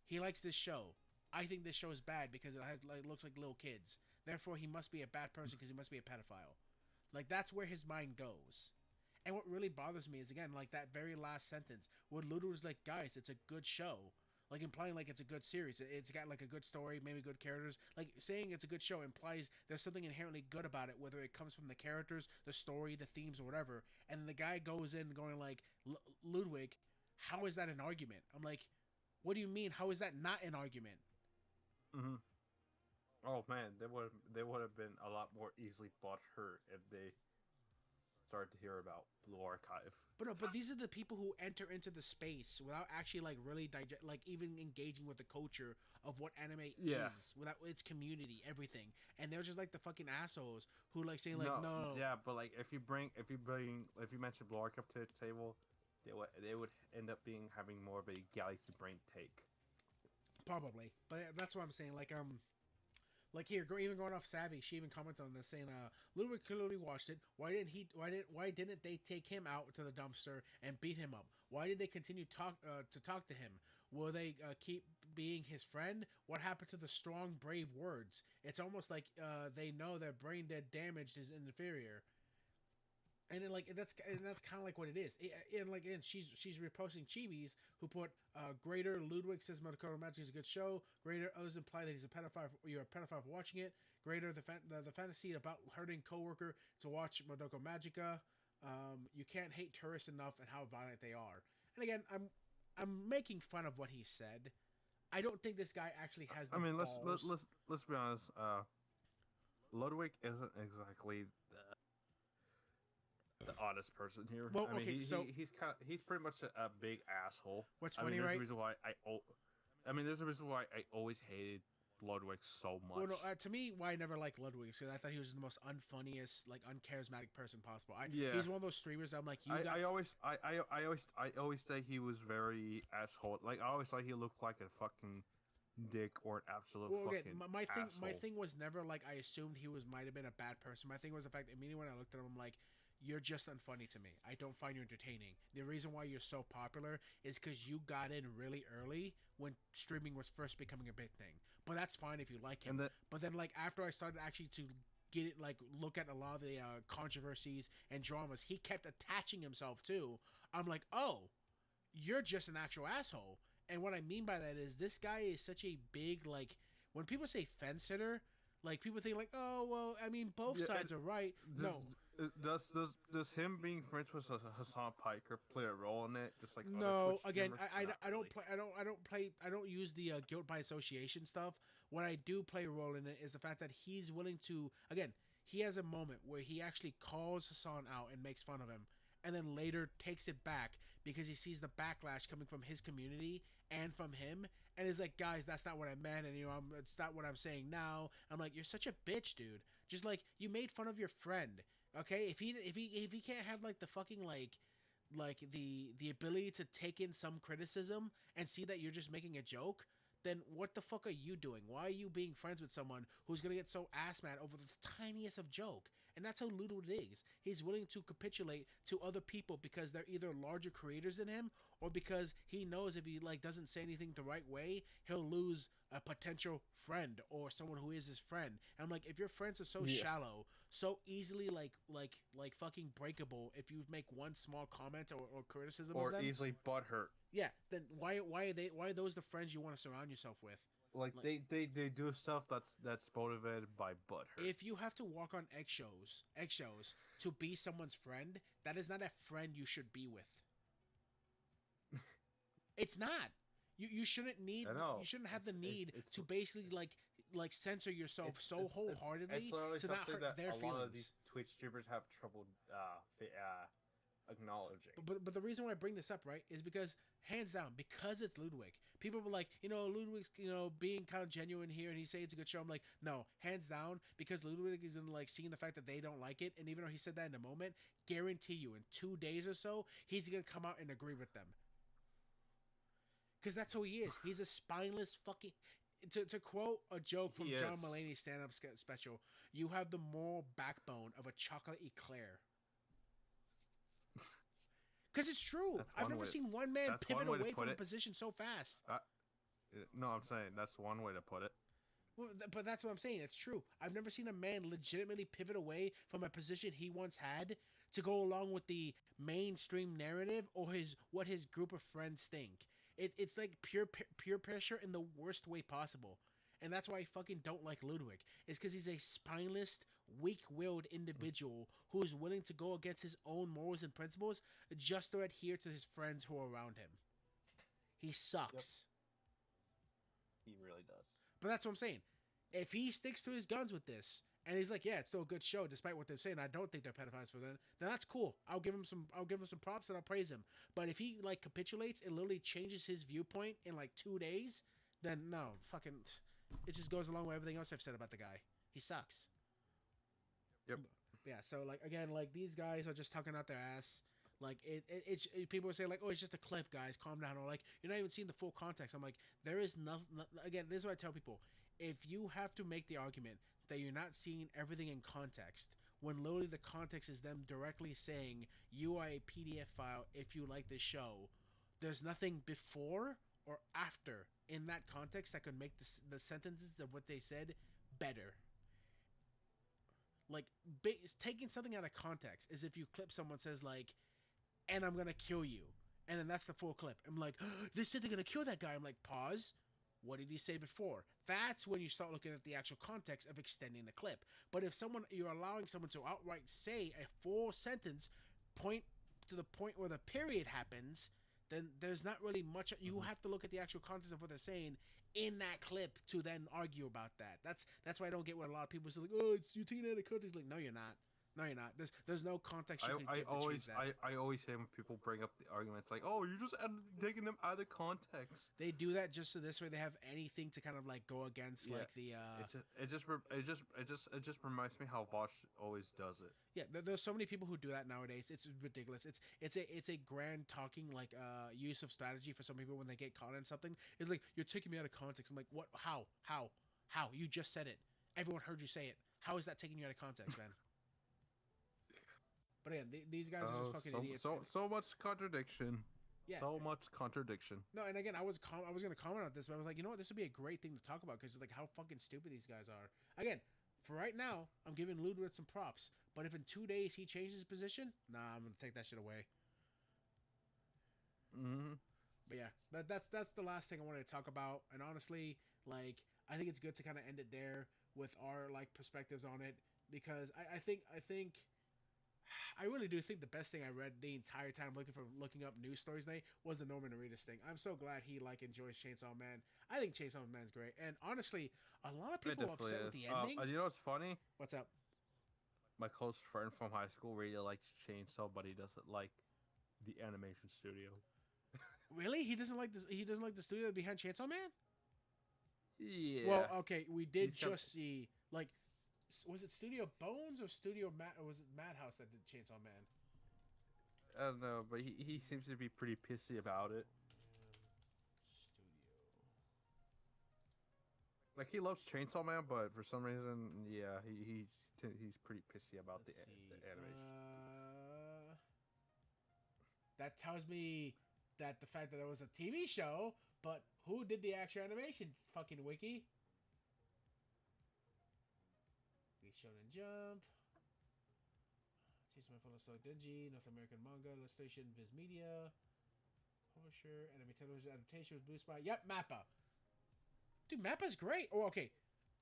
he likes this show. I think this show is bad because it has like looks like little kids. Therefore, he must be a bad person because he must be a pedophile. Like that's where his mind goes. And what really bothers me is, again, like that very last sentence where Ludo was like, guys, it's a good show. Like implying like it's a good series. It's got like a good story, maybe good characters. Like saying it's a good show implies there's something inherently good about it, whether it comes from the characters, the story, the themes, or whatever. And then the guy goes in going like, Ludwig, how is that an argument? I'm like, what do you mean? How is that not an argument? Mm-hmm. Oh man, they would have been a lot more easily bought hurt if they started to hear about the archive. But these are the people who enter into the space without actually like really like even engaging with the culture of what anime is, without its community, everything, and they're just like the fucking assholes who like saying like no. Yeah, but like if you mention Blue Archive to the table, they would end up having more of a Galaxy Brain take. Probably, but that's what I'm saying. Like here, even going off Savvy, she even commented on this saying, Ludwig clearly watched it. Why didn't they take him out to the dumpster and beat him up? Why did they continue to talk to him? Will they keep being his friend? What happened to the strong, brave words? It's almost like they know their brain dead damage is inferior. And then, like that's kind of like what it is. And she's reposting chibis who put greater Ludwig says Madoka Magic is a good show. Greater others imply that he's a pedophile. You're a pedophile for watching it. Greater the fantasy about hurting coworker to watch Madoka Magica. You can't hate tourists enough and how violent they are. And again, I'm making fun of what he said. I don't think this guy actually has. The balls. let's be honest. Ludwig isn't exactly the honest person here. Well, I mean, okay, he's pretty much a big asshole. What's I funny, mean, there's right? a reason why there's a reason why I always hated Ludwig so much. Well, no, to me, why I never liked Ludwig because I thought he was the most unfunniest, like uncharismatic person possible. He's one of those streamers that I'm like, I always think he was very asshole. Like I always thought he looked like a fucking dick or an absolute fucking asshole. My thing was never like I assumed he might have been a bad person. My thing was the fact that immediately when I looked at him, I'm like, you're just unfunny to me. I don't find you entertaining. The reason why you're so popular is because you got in really early when streaming was first becoming a big thing. But that's fine if you like him. But then, like, after I started actually to get it, like, look at a lot of the controversies and dramas he kept attaching himself to, I'm like, oh, you're just an actual asshole. And what I mean by that is this guy is such a big, like, when people say fence sitter, like, people think, like, oh, well, I mean, both sides are right. Does him being friends with Hassan Piker play a role in it? Just like no, other again, streamers? I don't use the guilt by association stuff. What I do play a role in it is the fact that he's willing to, again, he has a moment where he actually calls Hassan out and makes fun of him, and then later takes it back because he sees the backlash coming from his community and from him, and is like, guys, that's not what I meant, and it's not what I'm saying now. I'm like, you're such a bitch, dude. Just like you made fun of your friend. Okay, if he can't have like the fucking like the ability to take in some criticism and see that you're just making a joke, then what the fuck are you doing? Why are you being friends with someone who's gonna get so ass mad over the tiniest of joke? And that's how Ludwig is. He's willing to capitulate to other people because they're either larger creators than him or because he knows if he like doesn't say anything the right way, he'll lose a potential friend or someone who is his friend. And I'm like, if your friends are so shallow, so easily like fucking breakable if you make one small comment or criticism or of them, easily butthurt. yeah, then why are those the friends you want to surround yourself with? Like they do stuff that's motivated by butthurt. If you have to walk on eggshells to be someone's friend, that is not a friend you should be with. It's not. You shouldn't need. You shouldn't have the need to basically like censor yourself so wholeheartedly to not hurt their feelings. A lot of these Twitch streamers have trouble acknowledging. But the reason why I bring this up, right, is because hands down, because it's Ludwig. People were like, Ludwig's, being kind of genuine here, and he say it's a good show. I'm like, no, hands down, because Ludwig is in like seeing the fact that they don't like it, and even though he said that in the moment, guarantee you in 2 days or so, he's gonna come out and agree with them. Because that's who he is. He's a spineless fucking. To quote a joke from John Mulaney's stand-up special, you have the moral backbone of a chocolate eclair. Because it's true. I've never seen one man pivot away from a position so fast. No, I'm saying that's one way to put it. Well, but that's what I'm saying. It's true. I've never seen a man legitimately pivot away from a position he once had to go along with the mainstream narrative or what his group of friends think. It's like pure pressure in the worst way possible. And that's why I fucking don't like Ludwig. It's because he's a spineless, weak-willed individual who is willing to go against his own morals and principles just to adhere to his friends who are around him. He sucks. Yep. He really does. But that's what I'm saying. If he sticks to his guns with this, and he's like, yeah, it's still a good show, despite what they're saying, I don't think they're pedophiles for them, then that's cool. I'll give him some props and I'll praise him. But if he like capitulates and literally changes his viewpoint in like 2 days, then no, fucking, it just goes along with everything else I've said about the guy. He sucks. Yep. Yeah. So like again, like these guys are just tucking out their ass. Like it's people say like, oh, it's just a clip, guys. Calm down. Or like, you're not even seeing the full context. I'm like, there is nothing. Again, this is what I tell people. If you have to make the argument that you're not seeing everything in context, when literally the context is them directly saying you are a PDF file if you like this show, there's nothing before or after in that context that could make the sentences of what they said better. like taking something out of context is if you clip someone says like, and I'm gonna kill you, and then that's the full clip. I'm like, they said they're gonna kill that guy. I'm like, pause. What did he say before? That's when you start looking at the actual context of extending the clip. But if you're allowing someone to outright say a full sentence, point to the point where the period happens, then there's not really much. You have to look at the actual context of what they're saying in that clip to then argue about that. That's why I don't get what a lot of people say, like, oh, you're taking it out of context. Like, no, you're not. No, you're not. There's no context you can give to change that. I always say when people bring up the arguments like, "Oh, you're just taking them out of context." They do that just so this way they have anything to kind of like go against, like the. It just reminds me how Vosh always does it. Yeah, there's so many people who do that nowadays. It's ridiculous. It's a grand talking like use of strategy for some people when they get caught in something. It's like, you're taking me out of context. I'm like, what? How? You just said it. Everyone heard you say it. How is that taking you out of context, man? But again, these guys are just fucking idiots. So much contradiction. Yeah. So much contradiction. No, and again, I was gonna comment on this, but I was like, you know what, this would be a great thing to talk about because like how fucking stupid these guys are. Again, for right now, I'm giving Ludwig some props. But if in 2 days he changes his position, nah, I'm gonna take that shit away. But yeah, that's the last thing I wanted to talk about. And honestly, like, I think it's good to kind of end it there with our like perspectives on it because I think. I really do think the best thing I read the entire time looking up news stories today was the Norman Reedus thing. I'm so glad he like enjoys Chainsaw Man. I think Chainsaw Man's great, and honestly, a lot of people are upset with the ending. You know what's funny? What's up? My close friend from high school really likes Chainsaw, but he doesn't like the animation studio. Really? He doesn't like this. He doesn't like the studio behind Chainsaw Man. Yeah. Well, okay, we did see like. Was it Studio Bones or or was it Madhouse that did Chainsaw Man? I don't know, but he seems to be pretty pissy about it. Like, he loves Chainsaw Man, but for some reason, yeah, he's pretty pissy about the animation. That tells me that the fact that it was a TV show, but who did the actual animation? Fucking wiki. Shonen Jump. Chase My Fellow So Dingy. North American Manga. Illustration. Viz Media. Publisher. Anime television adaptation was boosted by. Yep, Mappa. Dude, Mappa's great. Oh, okay.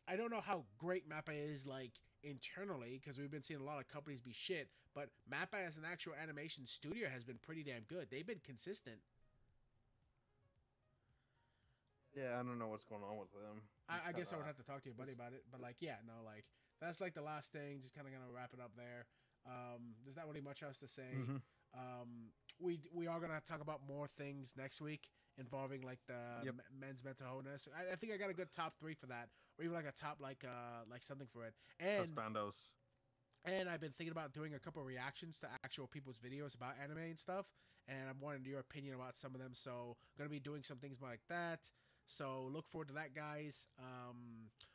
I don't know how great Mappa is, like, internally, because we've been seeing a lot of companies be shit, but Mappa as an actual animation studio has been pretty damn good. They've been consistent. Yeah, I don't know what's going on with them. I guess I would have to talk to your buddy about it, but, like, yeah, no, like, that's, like, the last thing. Just kind of going to wrap it up there. There's not really much else to say. We are going to talk about more things next week involving, like, the men's mental wholeness. I think I got a good top 3 for that, or even, like, a top, like something for it. And Bandos. And I've been thinking about doing a couple of reactions to actual people's videos about anime and stuff, and I'm wanting your opinion about some of them, so going to be doing some things like that. So look forward to that, guys.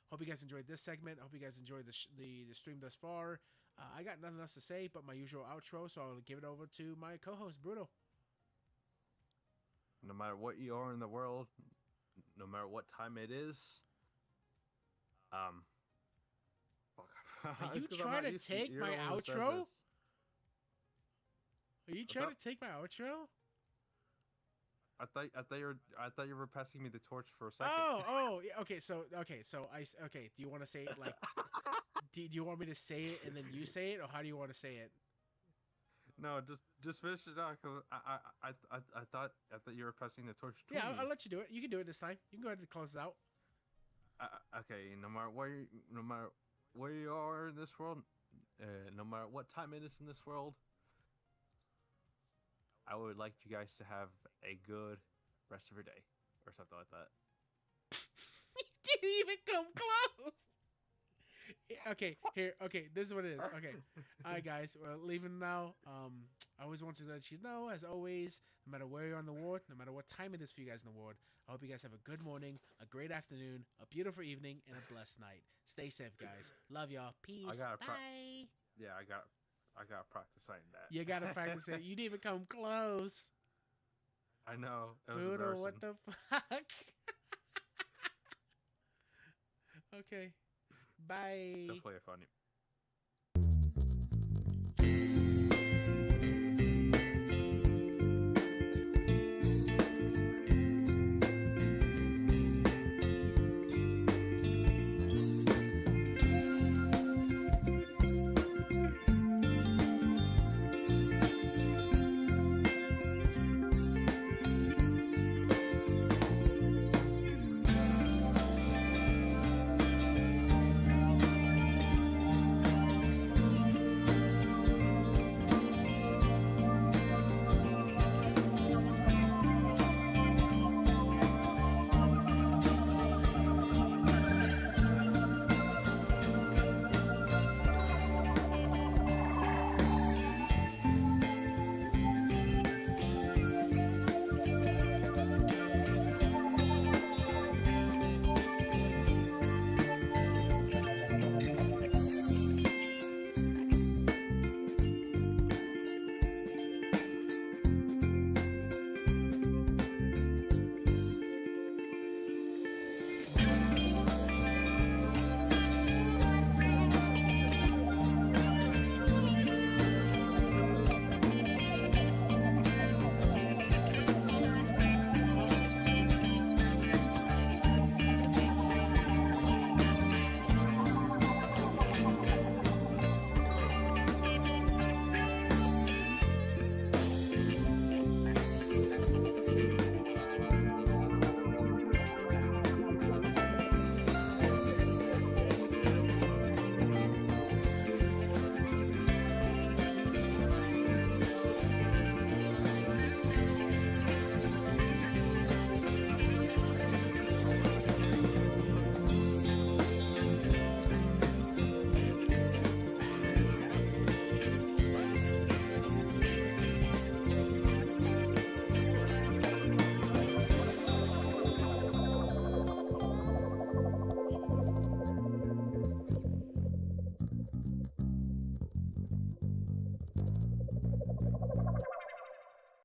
Hope you guys enjoyed this segment. Hope you guys enjoyed the stream thus far. I got nothing else to say but my usual outro, so I'll give it over to my co-host, Bruno. No matter what you are in the world, no matter what time it is, are you trying to take my outro? Are you trying to take my outro? I thought you were passing me the torch for a second. Yeah, okay. So do you want to say it like? do you want me to say it and then you say it, or how do you want to say it? No, just finish it out, because I thought you were passing the torch to me. Yeah, I'll let you do it. You can do it this time. You can go ahead and close it out. Okay. No matter where you are in this world, no matter what time it is in this world, I would like you guys to have a good rest of your day, or something like that. You didn't even come close. Okay, here. Okay, this is what it is. Okay, all right, guys. We're leaving now. I always want to let you know, as always, no matter where you're on the ward, no matter what time it is for you guys in the ward, I hope you guys have a good morning, a great afternoon, a beautiful evening, and a blessed night. Stay safe, guys. Love y'all. Peace. Bye. I gotta practice saying that. You gotta practice it. You didn't even come close. I know. It was Bruno, embarrassing. what the fuck? Okay. Bye. Definitely funny.